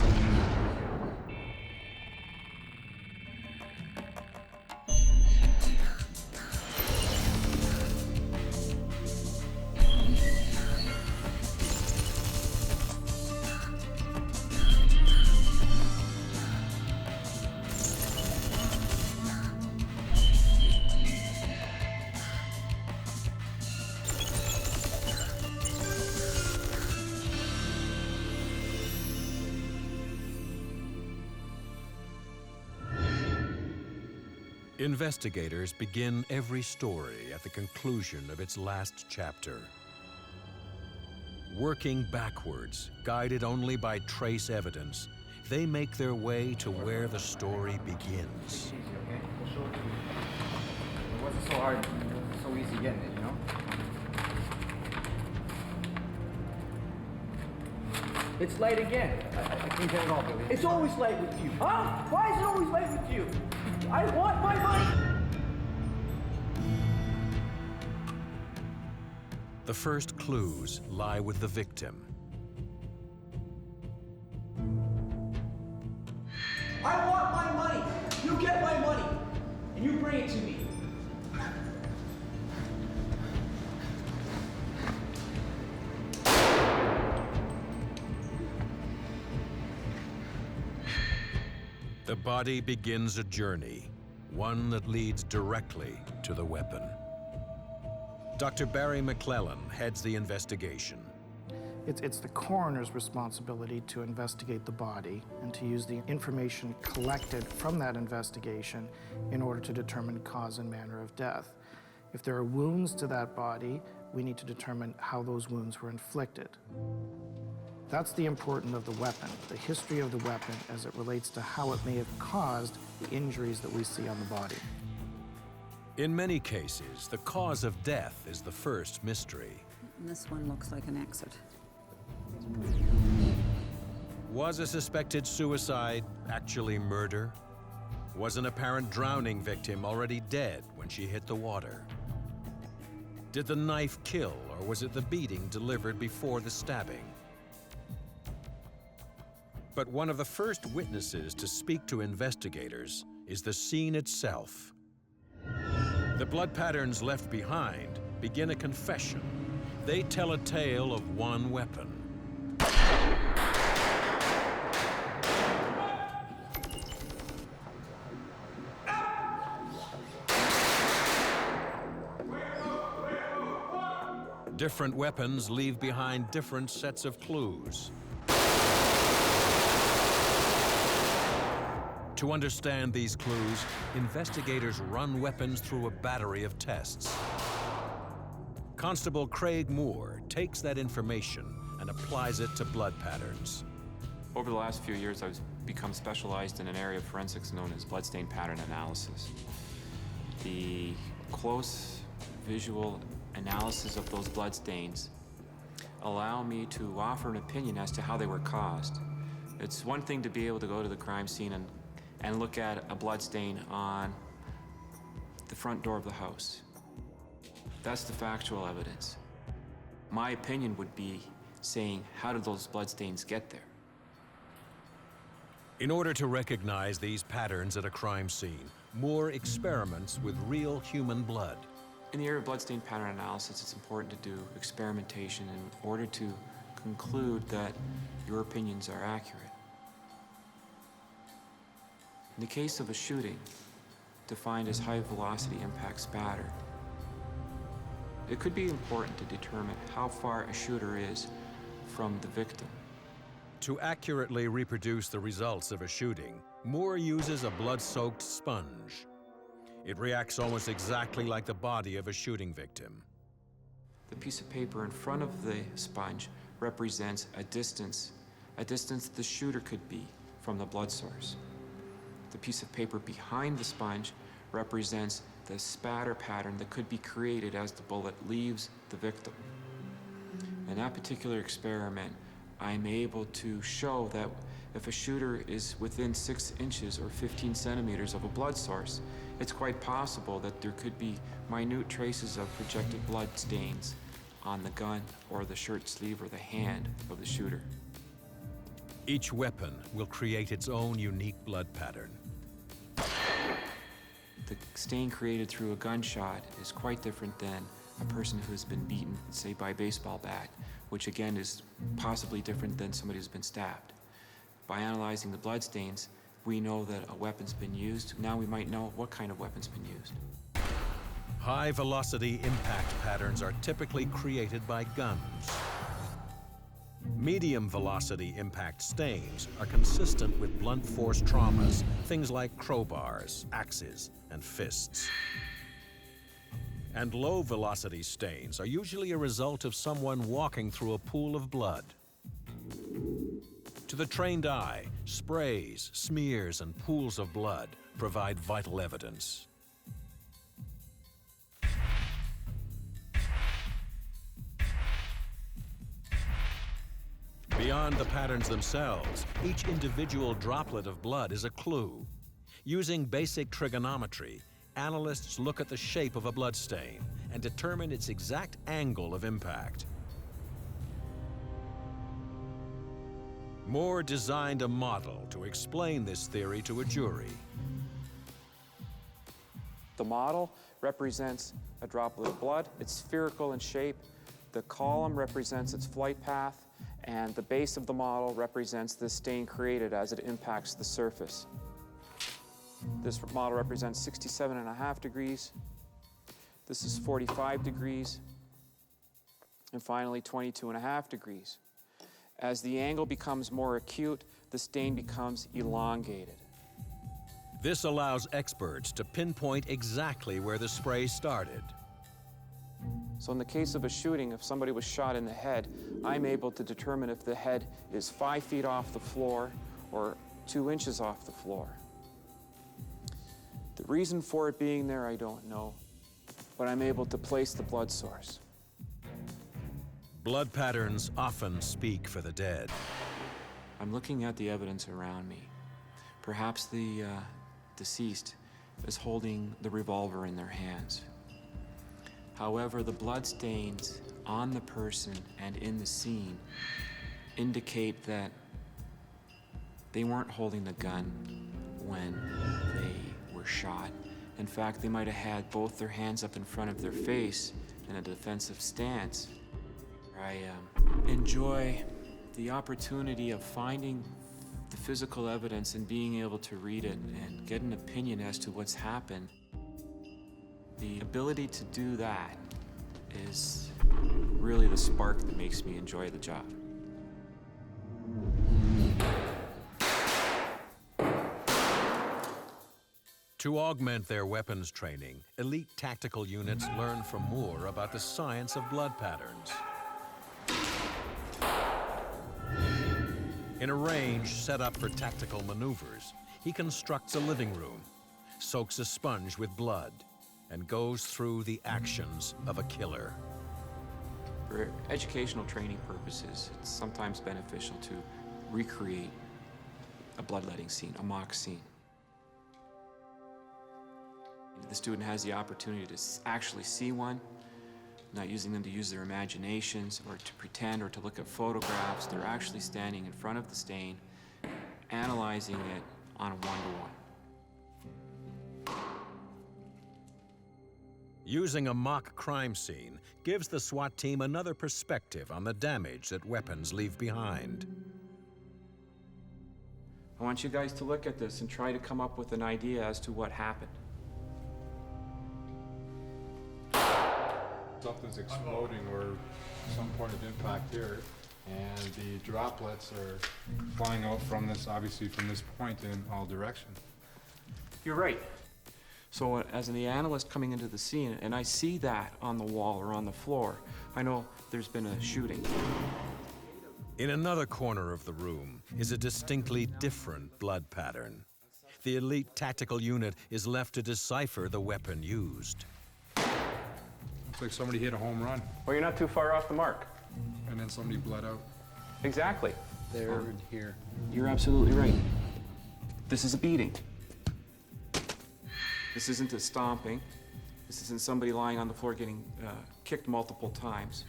Investigators begin every story at the conclusion of its last chapter. Working backwards, guided only by trace evidence, they make their way to where the story begins. It wasn't so hard, it wasn't so easy getting it, you know? It's late again. I can't get it all, Billy. It's always late with you. Huh? Why is it always late with you? I want my money! The first clues lie with the victim. I want my money! You get my money! And you bring it to me. The body begins a journey, one that leads directly to the weapon. Dr. Barry McClellan heads the investigation. It's the coroner's responsibility to investigate the body and to use the information collected from that investigation in order to determine cause and manner of death. If there are wounds to that body, we need to determine how those wounds were inflicted. That's the importance of the weapon, the history of the weapon as it relates to how it may have caused the injuries that we see on the body. In many cases, the cause of death is the first mystery. This one looks like an exit. Was a suspected suicide actually murder? Was an apparent drowning victim already dead when she hit the water? Did the knife kill, or was it the beating delivered before the stabbing? But one of the first witnesses to speak to investigators is the scene itself. The blood patterns left behind begin a confession. They tell a tale of one weapon. Different weapons leave behind different sets of clues. To understand these clues, investigators run weapons through a battery of tests. Constable Craig Moore takes that information and applies it to blood patterns. Over the last few years, I've become specialized in an area of forensics known as bloodstain pattern analysis. The close visual analysis of those blood stains allow me to offer an opinion as to how they were caused. It's one thing to be able to go to the crime scene and look at a blood stain on the front door of the house. That's the factual evidence. My opinion would be saying, how did those blood stains get there? In order to recognize these patterns at a crime scene, Moore experiments with real human blood. In the area of bloodstain pattern analysis, it's important to do experimentation in order to conclude that your opinions are accurate. In the case of a shooting, defined as high-velocity impact spatter, it could be important to determine how far a shooter is from the victim. To accurately reproduce the results of a shooting, Moore uses a blood-soaked sponge. It reacts almost exactly like the body of a shooting victim. The piece of paper in front of the sponge represents a distance the shooter could be from the blood source. The piece of paper behind the sponge represents the spatter pattern that could be created as the bullet leaves the victim. In that particular experiment, I'm able to show that if a shooter is within 6 inches or 15 centimeters of a blood source, it's quite possible that there could be minute traces of projected blood stains on the gun or the shirt sleeve or the hand of the shooter. Each weapon will create its own unique blood pattern. The stain created through a gunshot is quite different than a person who's been beaten, say, by a baseball bat, which again is possibly different than somebody who's been stabbed. By analyzing the blood stains, we know that a weapon's been used. Now we might know what kind of weapon's been used. High-velocity impact patterns are typically created by guns. Medium-velocity impact stains are consistent with blunt force traumas, things like crowbars, axes, and fists. And low-velocity stains are usually a result of someone walking through a pool of blood. To the trained eye, sprays, smears, and pools of blood provide vital evidence. Beyond the patterns themselves, each individual droplet of blood is a clue. Using basic trigonometry, analysts look at the shape of a blood stain and determine its exact angle of impact. Moore designed a model to explain this theory to a jury. The model represents a droplet of blood. It's spherical in shape. The column represents its flight path, and the base of the model represents the stain created as it impacts the surface. This model represents 67.5 degrees. This is 45 degrees. And finally, 22.5 degrees. As the angle becomes more acute, the stain becomes elongated. This allows experts to pinpoint exactly where the spray started. So in the case of a shooting, if somebody was shot in the head, I'm able to determine if the head is 5 feet off the floor or 2 inches off the floor. The reason for it being there, I don't know, but I'm able to place the blood source. Blood patterns often speak for the dead. I'm looking at the evidence around me. Perhaps the deceased is holding the revolver in their hands. However, the blood stains on the person and in the scene indicate that they weren't holding the gun when they were shot. In fact, they might have had both their hands up in front of their face in a defensive stance. I enjoy the opportunity of finding the physical evidence and being able to read it and get an opinion as to what's happened. The ability to do that is really the spark that makes me enjoy the job. To augment their weapons training, elite tactical units learn from Moore about the science of blood patterns. In a range set up for tactical maneuvers, he constructs a living room, soaks a sponge with blood, and goes through the actions of a killer. For educational training purposes, it's sometimes beneficial to recreate a bloodletting scene, a mock scene. The student has the opportunity to actually see one, not using them to use their imaginations or to pretend or to look at photographs. They're actually standing in front of the stain, analyzing it on a one-to-one. Using a mock crime scene gives the SWAT team another perspective on the damage that weapons leave behind. I want you guys to look at this and try to come up with an idea as to what happened. Something's exploding or some point of impact here, and the droplets are flying out from this, obviously from this point in all directions. You're right. So as the analyst coming into the scene, and I see that on the wall or on the floor, I know there's been a shooting. In another corner of the room is a distinctly different blood pattern. The elite tactical unit is left to decipher the weapon used. Looks like somebody hit a home run. Well, you're not too far off the mark. And then somebody bled out. Exactly. There and here. You're absolutely right. This is a beating. This isn't a stomping. This isn't somebody lying on the floor getting kicked multiple times.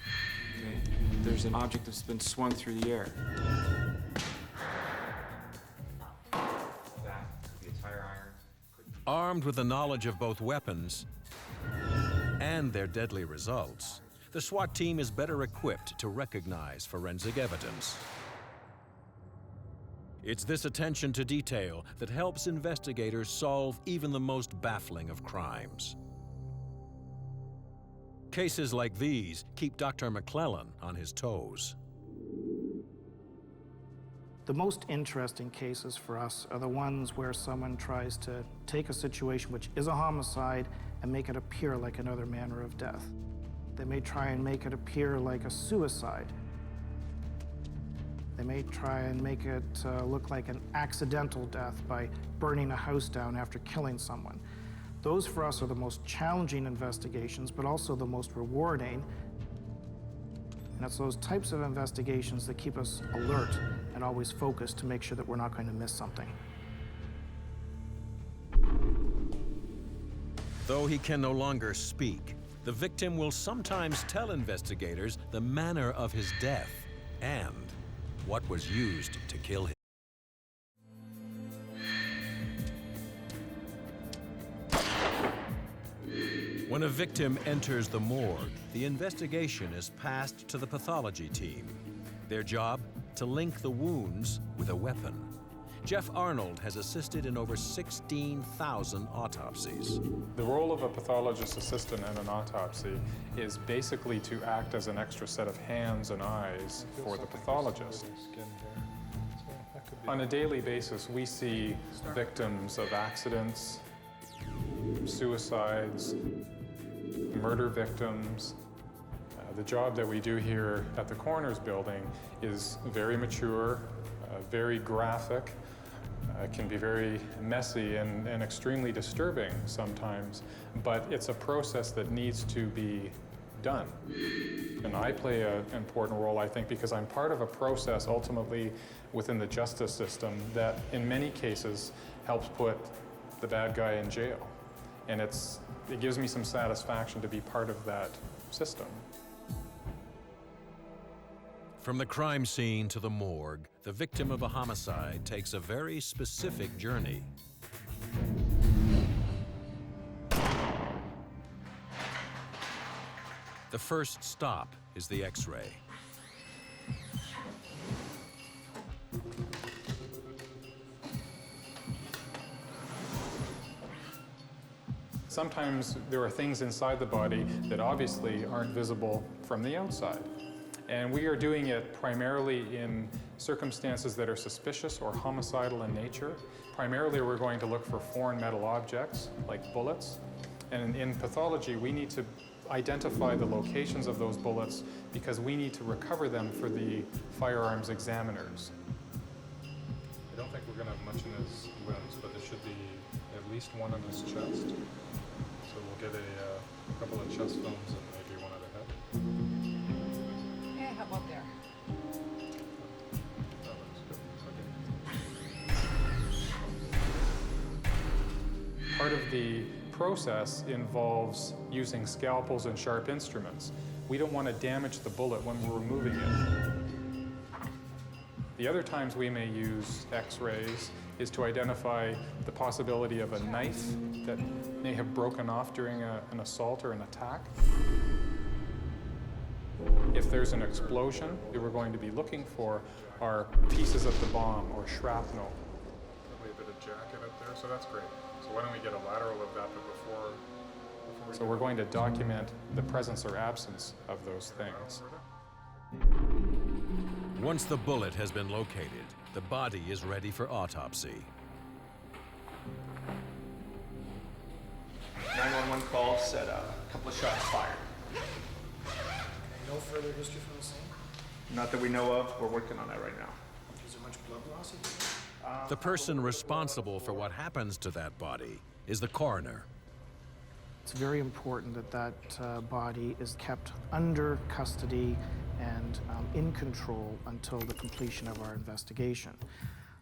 Okay? There's an object that's been swung through the air. The entire iron. Armed with the knowledge of both weapons and their deadly results, the SWAT team is better equipped to recognize forensic evidence. It's this attention to detail that helps investigators solve even the most baffling of crimes. Cases like these keep Dr. McClellan on his toes. The most interesting cases for us are the ones where someone tries to take a situation which is a homicide and make it appear like another manner of death. They may try and make it appear like a suicide. They may try and make it look like an accidental death by burning a house down after killing someone. Those for us are the most challenging investigations, but also the most rewarding. And it's those types of investigations that keep us alert and always focused to make sure that we're not going to miss something. Though he can no longer speak, the victim will sometimes tell investigators the manner of his death and what was used to kill him. When a victim enters the morgue, the investigation is passed to the pathology team. Their job, to link the wounds with a weapon. Jeff Arnold has assisted in over 16,000 autopsies. The role of a pathologist assistant in an autopsy is basically to act as an extra set of hands and eyes for the pathologist. On a daily basis, we see victims of accidents, suicides, murder victims. The job that we do here at the coroner's building is very mature, very graphic. It can be very messy and extremely disturbing sometimes, but it's a process that needs to be done. And I play an important role, I think, because I'm part of a process ultimately within the justice system that in many cases helps put the bad guy in jail. And it gives me some satisfaction to be part of that system. From the crime scene to the morgue, the victim of a homicide takes a very specific journey. The first stop is the X-ray. Sometimes there are things inside the body that obviously aren't visible from the outside. And we are doing it primarily in circumstances that are suspicious or homicidal in nature. Primarily, we're going to look for foreign metal objects, like bullets. And in pathology, we need to identify the locations of those bullets because we need to recover them for the firearms examiners. I don't think we're going to have much in his limbs, but there should be at least one on his chest. So we'll get a couple of chest films and maybe one of the head. Yeah, how about there? That looks good. Okay. Part of the process involves using scalpels and sharp instruments. We don't want to damage the bullet when we're removing it. The other times we may use X-rays is to identify the possibility of a knife that may have broken off during an assault or an attack. If there's an explosion, what we're going to be looking for are pieces of the bomb or shrapnel. Probably a bit of jacket up there, so that's great. So why don't we get a lateral of that before so we're going to document the presence or absence of those things. Once the bullet has been located, the body is ready for autopsy. 911 call said a couple of shots fired. No further history from the scene? Not that we know of. We're working on that right now. Is there much blood loss? The person responsible for what happens to that body is the coroner. It's very important that that body is kept under custody and in control until the completion of our investigation.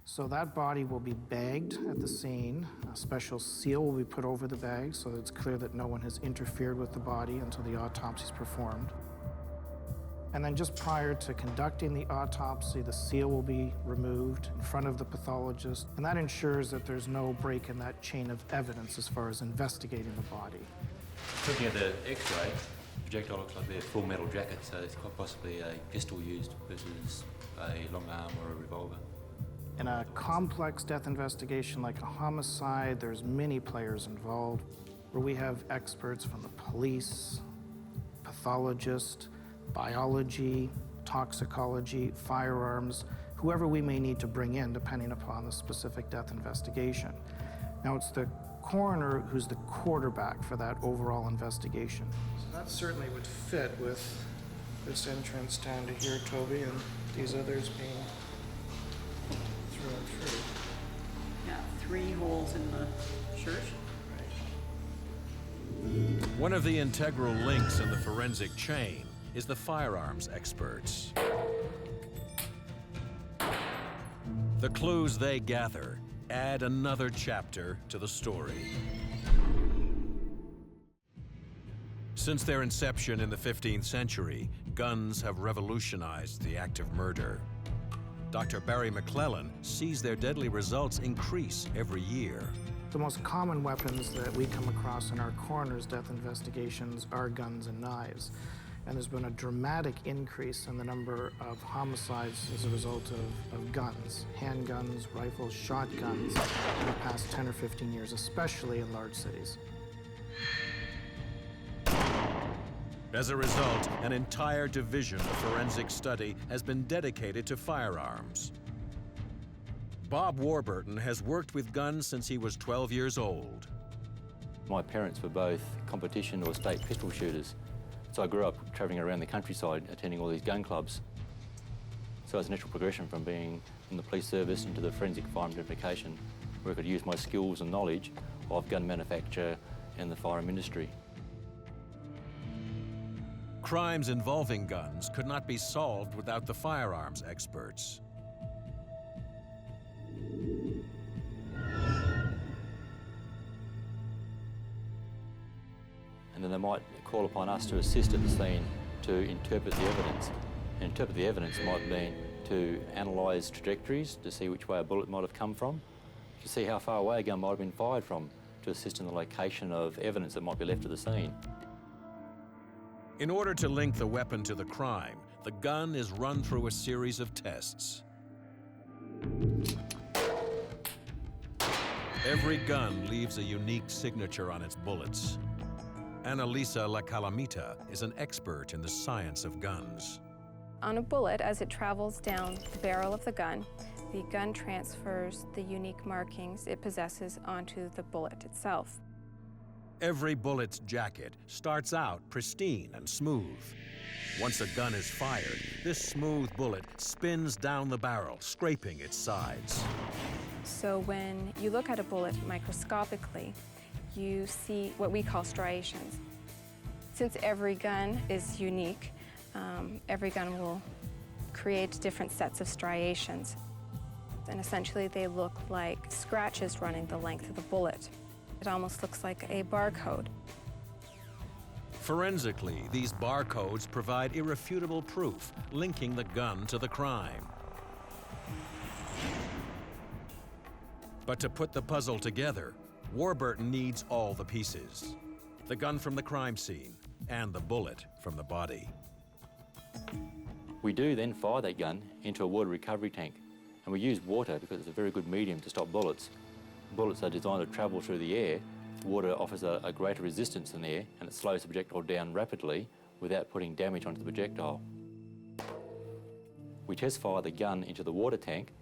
So that body will be bagged at the scene. A special seal will be put over the bag so that it's clear that no one has interfered with the body until the autopsy is performed. And then just prior to conducting the autopsy, the seal will be removed in front of the pathologist, and that ensures that there's no break in that chain of evidence as far as investigating the body. Looking at the X-ray, the projectile looks like they're full metal jacket, so it's quite possibly a pistol used versus a long arm or a revolver. In a complex death investigation like a homicide, there's many players involved, where we have experts from the police, pathologist, biology, toxicology, firearms, whoever we may need to bring in depending upon the specific death investigation. Now it's the coroner who's the quarterback for that overall investigation. So that certainly would fit with this entrance down to here, Toby, and these others being through and through. Yeah, 3 holes in the shirt. One of the integral links in the forensic chain is the firearms experts. The clues they gather add another chapter to the story. Since their inception in the 15th century, guns have revolutionized the act of murder. Dr. Barry McClellan sees their deadly results increase every year. The most common weapons that we come across in our coroner's death investigations are guns and knives. And there's been a dramatic increase in the number of homicides as a result of guns, handguns, rifles, shotguns in the past 10 or 15 years, especially in large cities. As a result, an entire division of forensic study has been dedicated to firearms. Bob Warburton has worked with guns since he was 12 years old. My parents were both competition or state pistol shooters. So I grew up travelling around the countryside, attending all these gun clubs. So it's a natural progression from being in the police service into the forensic firearm identification, where I could use my skills and knowledge of gun manufacture and the firearm industry. Crimes involving guns could not be solved without the firearms experts. And then they might call upon us to assist at the scene to interpret the evidence. And interpret the evidence might mean to analyse trajectories to see which way a bullet might have come from, to see how far away a gun might have been fired from, to assist in the location of evidence that might be left at the scene. In order to link the weapon to the crime, the gun is run through a series of tests. Every gun leaves a unique signature on its bullets. Annalisa La Calamita is an expert in the science of guns. On a bullet, as it travels down the barrel of the gun transfers the unique markings it possesses onto the bullet itself. Every bullet's jacket starts out pristine and smooth. Once a gun is fired, this smooth bullet spins down the barrel, scraping its sides. So when you look at a bullet microscopically, you see what we call striations. Since every gun is unique, every gun will create different sets of striations. And essentially they look like scratches running the length of the bullet. It almost looks like a barcode. Forensically, these barcodes provide irrefutable proof linking the gun to the crime. But to put the puzzle together, Warburton needs all the pieces. The gun from the crime scene and the bullet from the body. We do then fire that gun into a water recovery tank. And we use water because it's a very good medium to stop bullets. Bullets are designed to travel through the air. Water offers a greater resistance than air, and it slows the projectile down rapidly without putting damage onto the projectile. We test fire the gun into the water tank,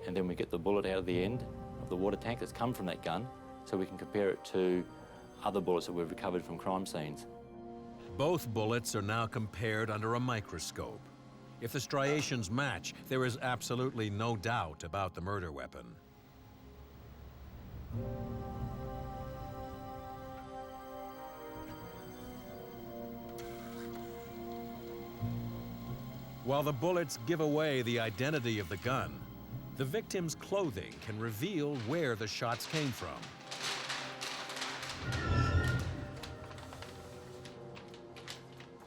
and then we get the bullet out of the end of the water tank that's come from that gun, so we can compare it to other bullets that we've recovered from crime scenes. Both bullets are now compared under a microscope. If the striations match, there is absolutely no doubt about the murder weapon. While the bullets give away the identity of the gun, the victim's clothing can reveal where the shots came from.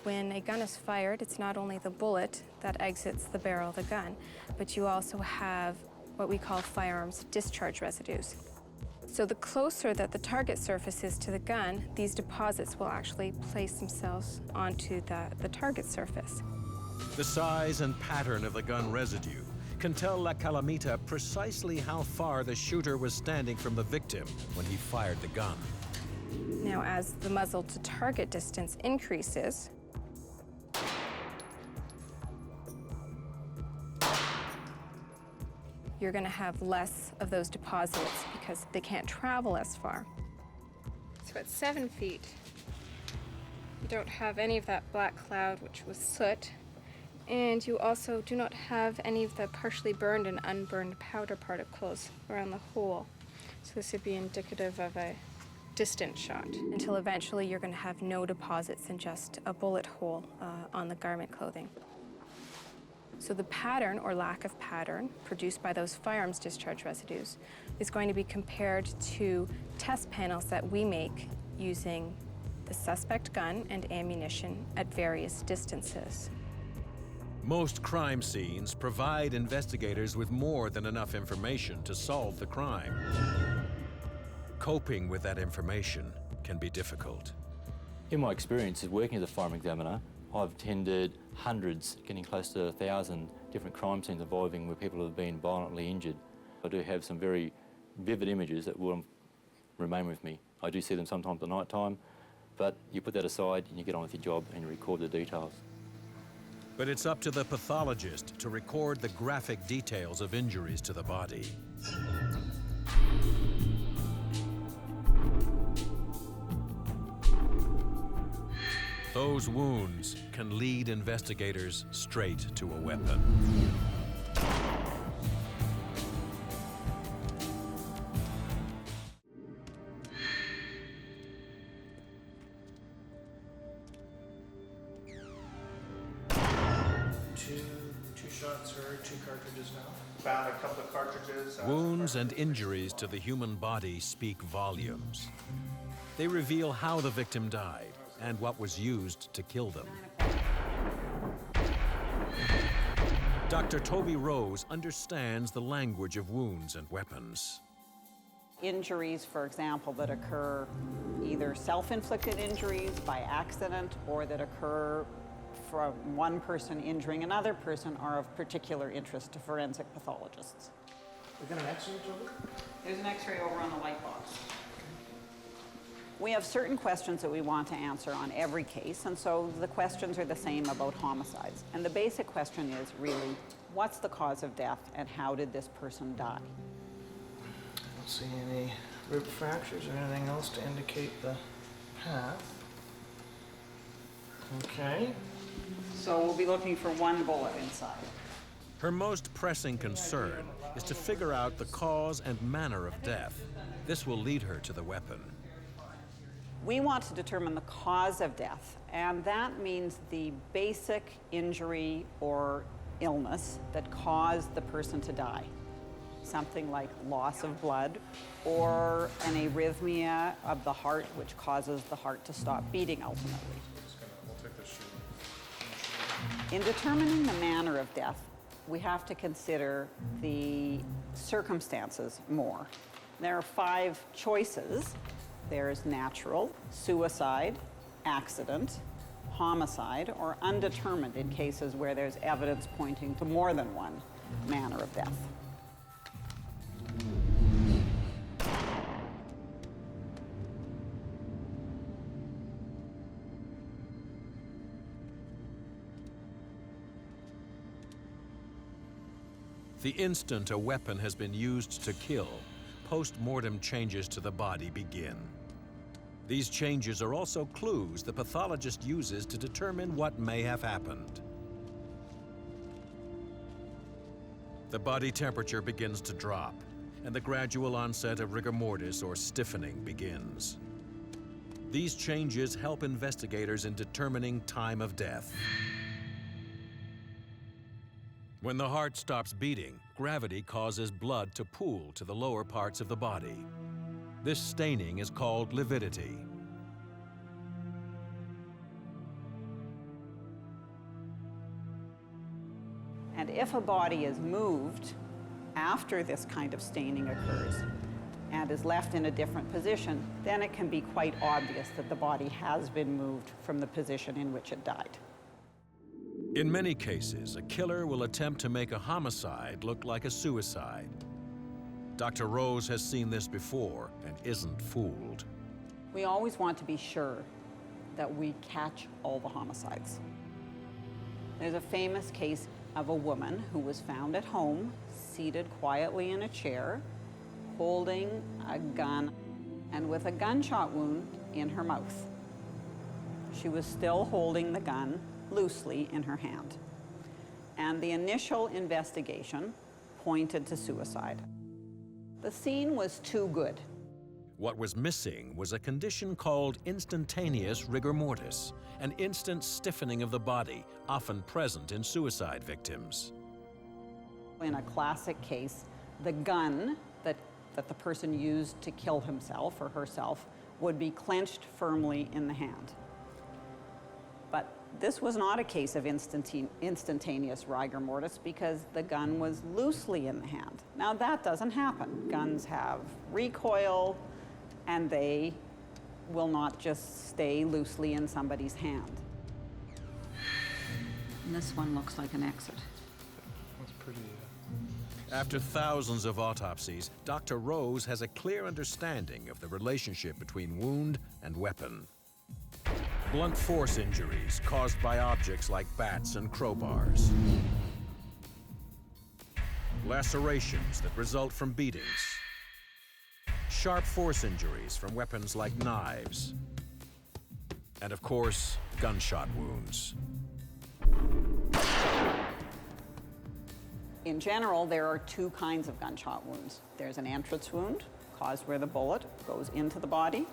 When a gun is fired, it's not only the bullet that exits the barrel of the gun, but you also have what we call firearms discharge residues. So the closer that the target surface is to the gun, these deposits will actually place themselves onto the target surface. The size and pattern of the gun residue can tell La Calamita precisely how far the shooter was standing from the victim when he fired the gun. Now, as the muzzle to target distance increases, you're going to have less of those deposits because they can't travel as far. So at 7 feet, you don't have any of that black cloud, which was soot, and you also do not have any of the partially burned and unburned powder particles around the hole. So this would be indicative of a distant shot, until eventually you're going to have no deposits and just a bullet hole on the garment clothing. So the pattern or lack of pattern produced by those firearms discharge residues is going to be compared to test panels that we make using the suspect gun and ammunition at various distances. Most crime scenes provide investigators with more than enough information to solve the crime. Coping with that information can be difficult. In my experience of working as a firearm examiner, I've attended hundreds, getting close to 1,000 different crime scenes involving where people have been violently injured. I do have some very vivid images that will remain with me. I do see them sometimes at night time, but you put that aside and you get on with your job and you record the details. But it's up to the pathologist to record the graphic details of injuries to the body. Those wounds can lead investigators straight to a weapon. Two shots or 2 cartridges now. Found a couple of cartridges. Wounds and injuries to the human body speak volumes. They reveal how the victim died and what was used to kill them. Dr. Toby Rose understands the language of wounds and weapons. Injuries, for example, that occur either self-inflicted injuries by accident or that occur from one person injuring another person are of particular interest to forensic pathologists. We got an X-ray over? There's an X-ray over on the light box. We have certain questions that we want to answer on every case, and so the questions are the same about homicides. And the basic question is really, what's the cause of death and how did this person die? I don't see any rib fractures or anything else to indicate the path. Okay. So we'll be looking for one bullet inside. Her most pressing concern is to figure out the cause and manner of death. This will lead her to the weapon. We want to determine the cause of death, and that means the basic injury or illness that caused the person to die. Something like loss of blood or an arrhythmia of the heart, which causes the heart to stop beating ultimately. We'll take this shoe. In determining the manner of death, we have to consider the circumstances more. There are 5 choices. There's natural, suicide, accident, homicide, or undetermined in cases where there's evidence pointing to more than one manner of death. The instant a weapon has been used to kill, post-mortem changes to the body begin. These changes are also clues the pathologist uses to determine what may have happened. The body temperature begins to drop, and the gradual onset of rigor mortis or stiffening begins. These changes help investigators in determining time of death. When the heart stops beating, gravity causes blood to pool to the lower parts of the body. This staining is called lividity. And if a body is moved after this kind of staining occurs and is left in a different position, then it can be quite obvious that the body has been moved from the position in which it died. In many cases, a killer will attempt to make a homicide look like a suicide. Dr. Rose has seen this before and isn't fooled. We always want to be sure that we catch all the homicides. There's a famous case of a woman who was found at home, seated quietly in a chair, holding a gun and with a gunshot wound in her mouth. She was still holding the gun loosely in her hand. And the initial investigation pointed to suicide. The scene was too good. What was missing was a condition called instantaneous rigor mortis, an instant stiffening of the body, often present in suicide victims. In a classic case, the gun that the person used to kill himself or herself would be clenched firmly in the hand. But this was not a case of instantaneous rigor mortis because the gun was loosely in the hand. Now that doesn't happen. Guns have recoil and they will not just stay loosely in somebody's hand. And this one looks like an exit. That's pretty... After thousands of autopsies, Dr. Rose has a clear understanding of the relationship between wound and weapon. Blunt force injuries caused by objects like bats and crowbars. Lacerations that result from beatings. Sharp force injuries from weapons like knives. And of course, gunshot wounds. In general, there are 2 kinds of gunshot wounds. There's an entrance wound, caused where the bullet goes into the body,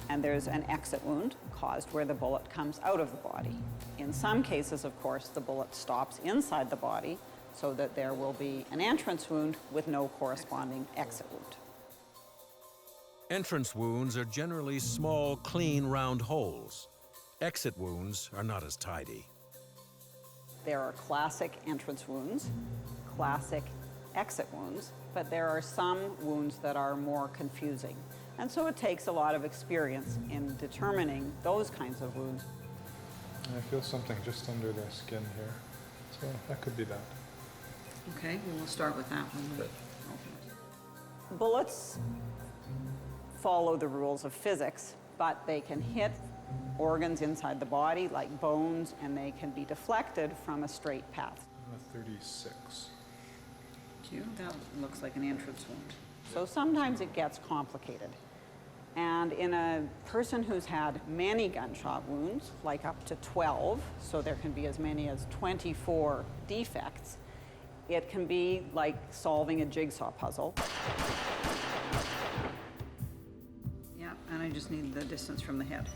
and there's an exit wound, caused where the bullet comes out of the body. In some cases, of course, the bullet stops inside the body, so that there will be an entrance wound with no corresponding exit wound. Entrance wounds are generally small, clean, round holes. Exit wounds are not as tidy. There are classic entrance wounds, classic exit wounds, but there are some wounds that are more confusing. And so it takes a lot of experience in determining those kinds of wounds. I feel something just under the skin here. So that could be that. Okay, well, we'll start with that one. Okay. Bullets follow the rules of physics, but they can hit organs inside the body, like bones, and they can be deflected from a straight path. 36. That looks like an entrance wound. So sometimes it gets complicated. And in a person who's had many gunshot wounds, like up to 12, so there can be as many as 24 defects, it can be like solving a jigsaw puzzle. Yeah, and I just just need the distance from the head.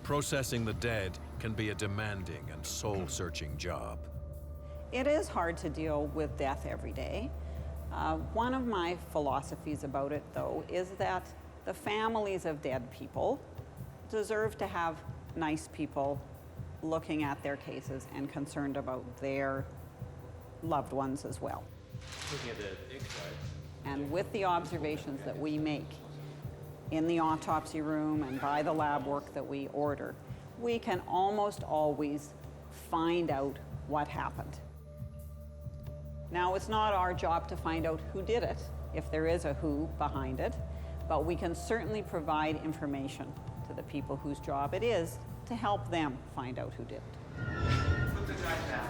Processing the dead can be a demanding and soul-searching job. It is hard to deal with death every day. One of my philosophies about it, though, is that the families of dead people deserve to have nice people looking at their cases and concerned about their loved ones as well. Looking at the X-ray. And with the observations that we make in the autopsy room and by the lab work that we order, we can almost always find out what happened. Now, it's not our job to find out who did it, if there is a who behind it, but we can certainly provide information to the people whose job it is to help them find out who did it. Put the knife down.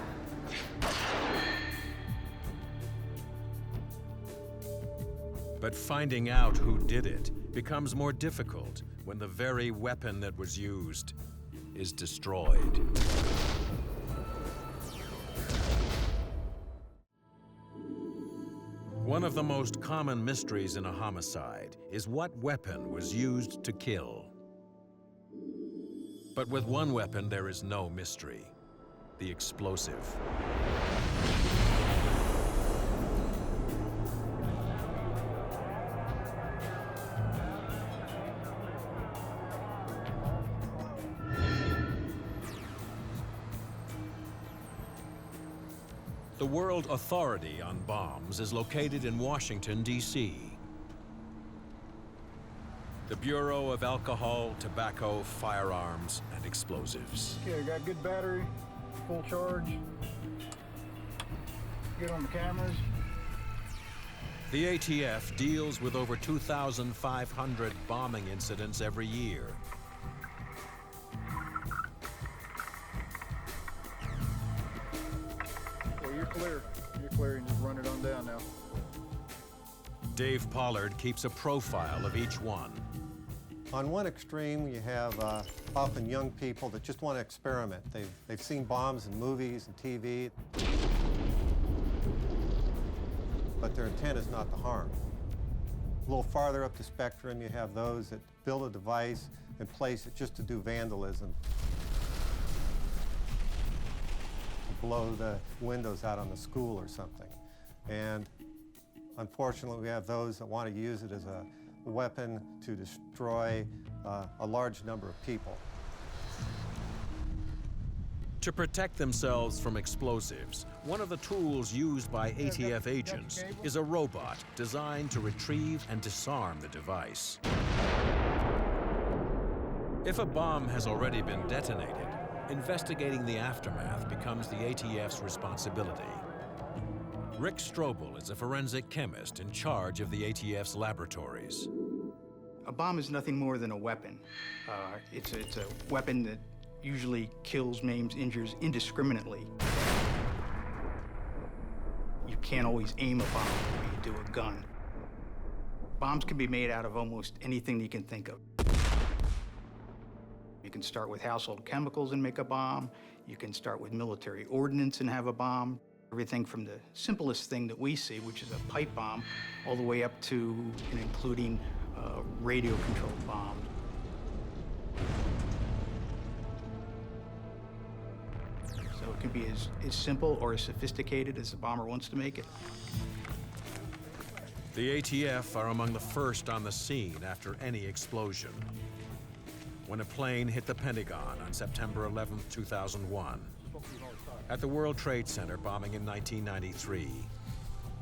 But finding out who did it becomes more difficult when the very weapon that was used is destroyed. One of the most common mysteries in a homicide is what weapon was used to kill. But with one weapon, there is no mystery: the explosive. The World Authority on Bombs is located in Washington, D.C. The Bureau of Alcohol, Tobacco, Firearms, and Explosives. Okay, I got good battery, full charge. Good on the cameras. The ATF deals with over 2,500 bombing incidents every year. Well, you're clear. You're clear, and just run it on down now. Dave Pollard keeps a profile of each one. On one extreme, you have often young people that just want to experiment. They've seen bombs in movies and TV, but their intent is not to harm. A little farther up the spectrum, you have those that build a device and place it just to do vandalism. To blow the windows out on the school or something. And unfortunately, we have those that want to use it as a weapon to destroy a large number of people. To protect themselves from explosives, one of the tools used by ATF agents is a robot designed to retrieve and disarm the device. If a bomb has already been detonated, investigating the aftermath becomes the ATF's responsibility. Rick Strobel is a forensic chemist in charge of the ATF's laboratories. A bomb is nothing more than a weapon. It's a weapon that usually kills, maims, injures indiscriminately. You can't always aim a bomb the way you do a gun. Bombs can be made out of almost anything you can think of. You can start with household chemicals and make a bomb. You can start with military ordnance and have a bomb. Everything from the simplest thing that we see, which is a pipe bomb, all the way up to and including radio-controlled bombs. So it can be as simple or as sophisticated as the bomber wants to make it. The ATF are among the first on the scene after any explosion. When a plane hit the Pentagon on September 11, 2001, at the World Trade Center bombing in 1993,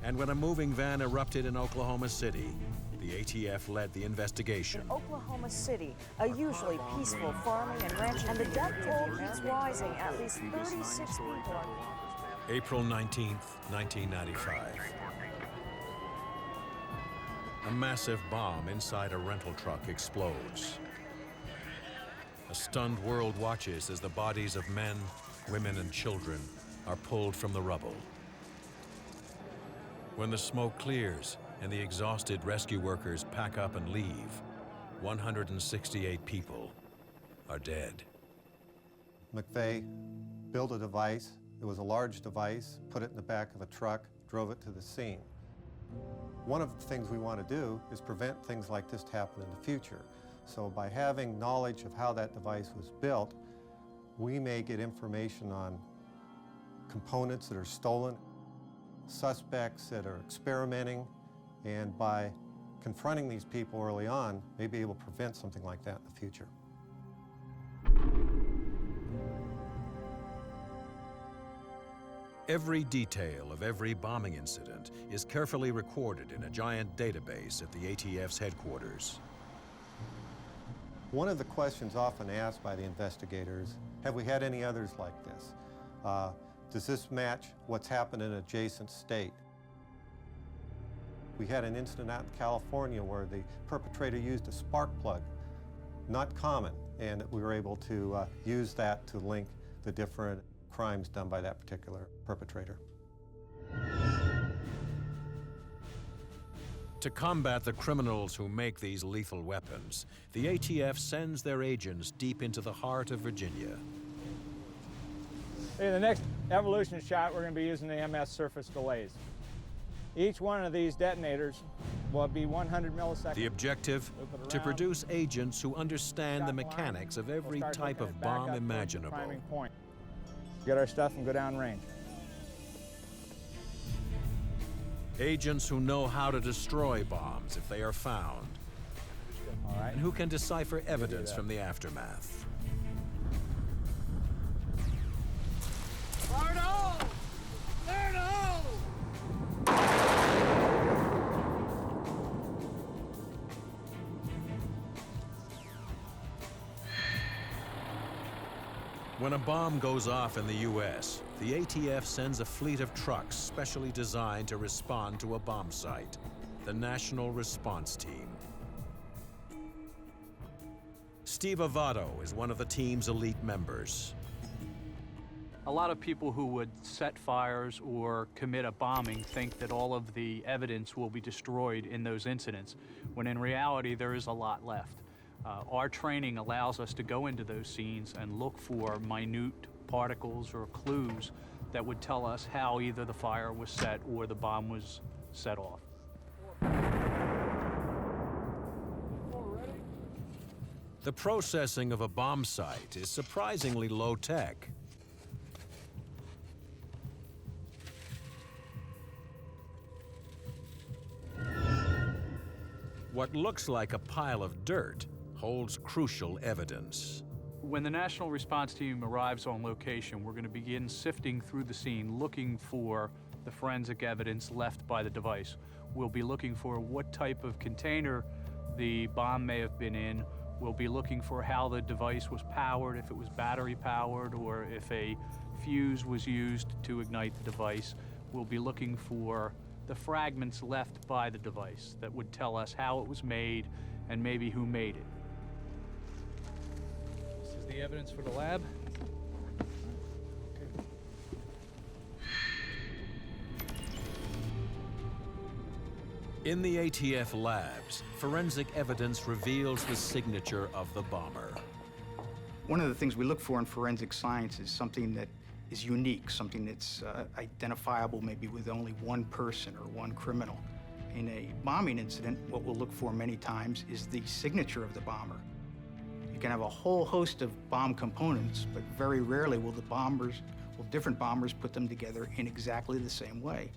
and when a moving van erupted in Oklahoma City, the ATF led the investigation. In Oklahoma City, a usually peaceful farming and ranching, and the death toll keeps rising. At least 36 people are... April 19th, 1995. A massive bomb inside a rental truck explodes. A stunned world watches as the bodies of men, women, and children are pulled from the rubble. When the smoke clears and the exhausted rescue workers pack up and leave, 168 people are dead. McVeigh built a device. It was a large device, put it in the back of a truck, drove it to the scene. One of the things we want to do is prevent things like this to happen in the future. So by having knowledge of how that device was built, we may get information on components that are stolen, suspects that are experimenting, and by confronting these people early on, may be able to prevent something like that in the future. Every detail of every bombing incident is carefully recorded in a giant database at the ATF's headquarters. One of the questions often asked by the investigators, have we had any others like this? Does this match what's happened in an adjacent state? We had an incident out in California where the perpetrator used a spark plug, not common, and we were able to use that to link the different crimes done by that particular perpetrator. To combat the criminals who make these lethal weapons, the ATF sends their agents deep into the heart of Virginia. In the next evolution shot, we're going to be using the MS surface delays. Each one of these detonators will be 100 milliseconds. The objective, to produce agents who understand the mechanics of every type of bomb imaginable. Point. Get our stuff and go down range. Agents who know how to destroy bombs if they are found. All right. And who can decipher evidence from the aftermath. Fire in the hole! Fire in the hole! When a bomb goes off in the U.S., the ATF sends a fleet of trucks specially designed to respond to a bomb site, the National Response Team. Steve Avato is one of the team's elite members. A lot of people who would set fires or commit a bombing think that all of the evidence will be destroyed in those incidents, when in reality there is a lot left. Our training allows us to go into those scenes and look for minute particles or clues that would tell us how either the fire was set or the bomb was set off. The processing of a bomb site is surprisingly low-tech. What looks like a pile of dirt holds crucial evidence. When the National Response Team arrives on location, we're going to begin sifting through the scene, looking for the forensic evidence left by the device. We'll be looking for what type of container the bomb may have been in. We'll be looking for how the device was powered, if it was battery powered, or if a fuse was used to ignite the device. We'll be looking for the fragments left by the device that would tell us how it was made and maybe who made it. This is the evidence for the lab. In the ATF labs, forensic evidence reveals the signature of the bomber. One of the things we look for in forensic science is something that is unique, something that's identifiable maybe with only one person or one criminal. In a bombing incident, what we'll look for many times is the signature of the bomber. You can have a whole host of bomb components, but very rarely will different bombers put them together in exactly the same way.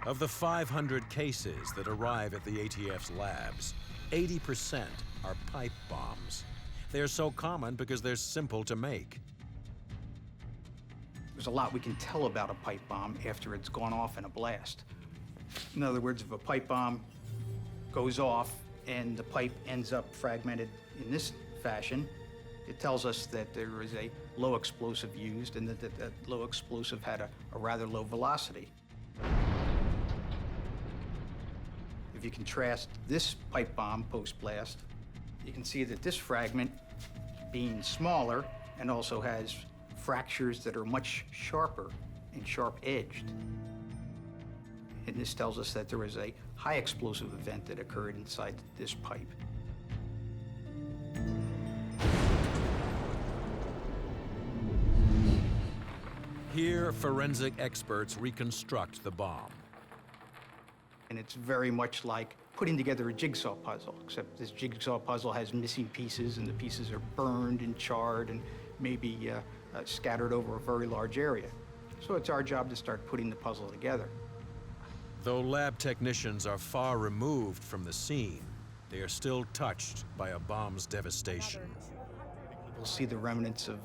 Of the 500 cases that arrive at the ATF's labs, 80% are pipe bombs. They're so common because they're simple to make. There's a lot we can tell about a pipe bomb after it's gone off in a blast. In other words, if a pipe bomb goes off and the pipe ends up fragmented in this fashion, it tells us that there is a low explosive used and that low explosive had a rather low velocity. If you contrast this pipe bomb post-blast, you can see that this fragment, being smaller and also has fractures that are much sharper and sharp-edged. And this tells us that there was a high explosive event that occurred inside this pipe. Here, forensic experts reconstruct the bomb. And it's very much like putting together a jigsaw puzzle, except this jigsaw puzzle has missing pieces, and the pieces are burned and charred and maybe scattered over a very large area. So it's our job to start putting the puzzle together. Though lab technicians are far removed from the scene, they are still touched by a bomb's devastation. We'll see the remnants of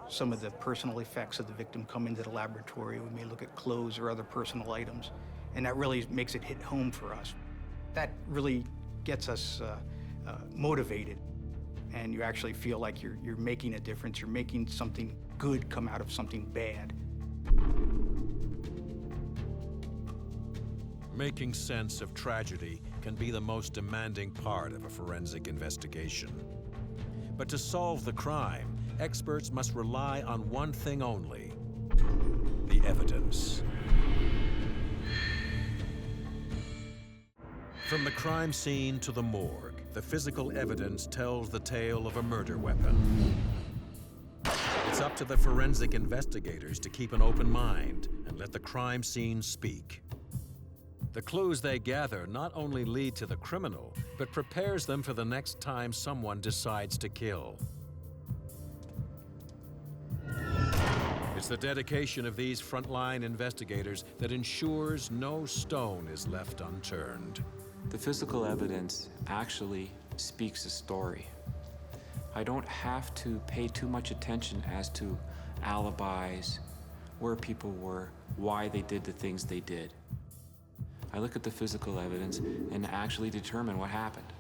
some of the personal effects of the victim come into the laboratory. We may look at clothes or other personal items, and that really makes it hit home for us. That really gets us motivated, and you actually feel like you're making a difference. You're making something good come out of something bad. Making sense of tragedy can be the most demanding part of a forensic investigation. But to solve the crime, experts must rely on one thing only: the evidence. From the crime scene to the morgue, the physical evidence tells the tale of a murder weapon. It's up to the forensic investigators to keep an open mind and let the crime scene speak. The clues they gather not only lead to the criminal, but prepares them for the next time someone decides to kill. It's the dedication of these frontline investigators that ensures no stone is left unturned. The physical evidence actually speaks a story. I don't have to pay too much attention as to alibis, where people were, why they did the things they did. I look at the physical evidence and actually determine what happened.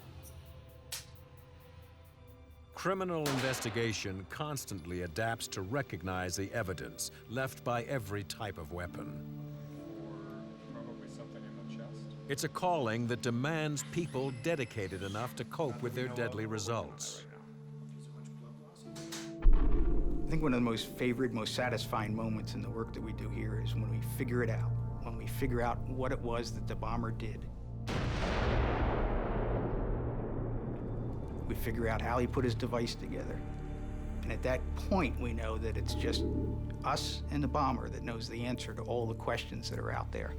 Criminal investigation constantly adapts to recognize the evidence left by every type of weapon. Probably something in the chest. It's a calling that demands people dedicated enough to cope with their deadly results. I think one of the most favorite, most satisfying moments in the work that we do here is when we figure it out. When we figure out what it was that the bomber did. We figure out how he put his device together. And at that point, we know that it's just us and the bomber that knows the answer to all the questions that are out there.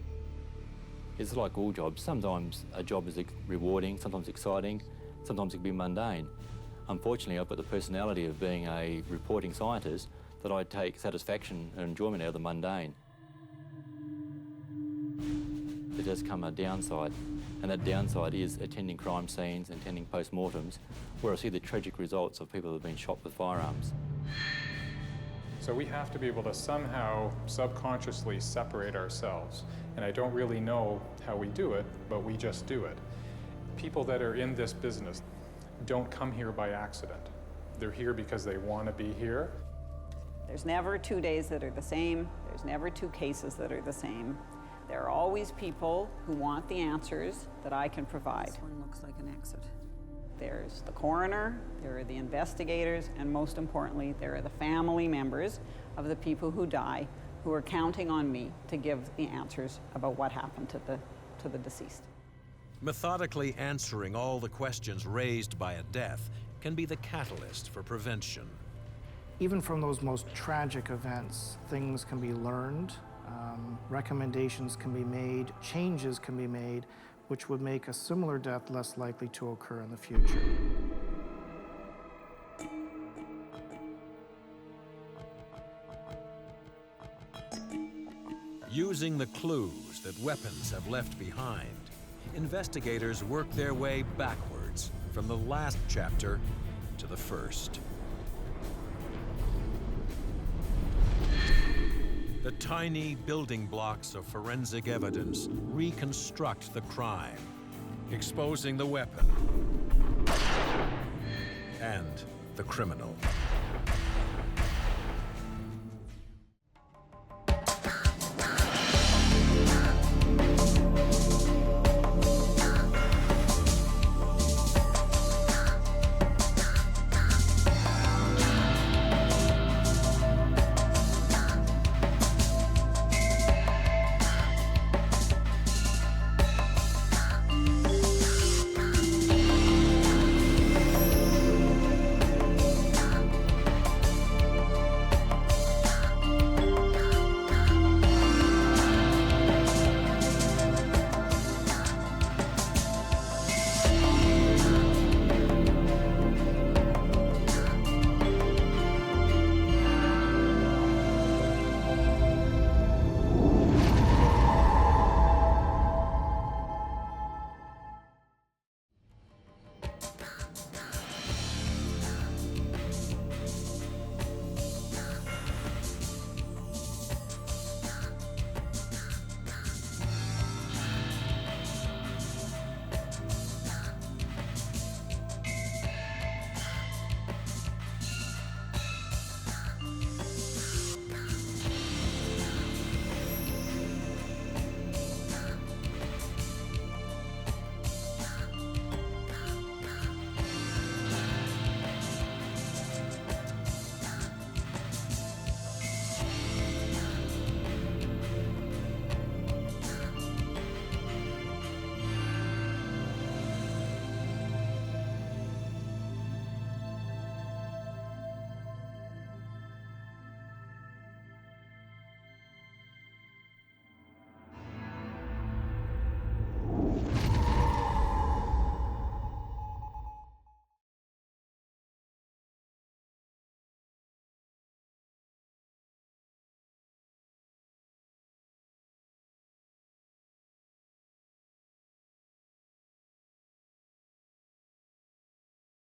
It's like all jobs. Sometimes a job is rewarding, sometimes exciting, sometimes it can be mundane. Unfortunately, I've got the personality of being a reporting scientist that I take satisfaction and enjoyment out of the mundane. There does come a downside, and that downside is attending crime scenes, attending post-mortems, where I see the tragic results of people who have been shot with firearms. So we have to be able to somehow subconsciously separate ourselves. And I don't really know how we do it, but we just do it. People that are in this business don't come here by accident. They're here because they want to be here. There's never 2 days that are the same. There's never 2 cases that are the same. There are always people who want the answers that I can provide. This one looks like an exit. There's the coroner, there are the investigators, and most importantly, there are the family members of the people who die who are counting on me to give the answers about what happened to the deceased. Methodically answering all the questions raised by a death can be the catalyst for prevention. Even from those most tragic events, things can be learned, recommendations can be made, changes can be made, which would make a similar death less likely to occur in the future. Using the clues that weapons have left behind, investigators work their way backwards from the last chapter to the first. The tiny building blocks of forensic evidence reconstruct the crime, exposing the weapon and the criminal.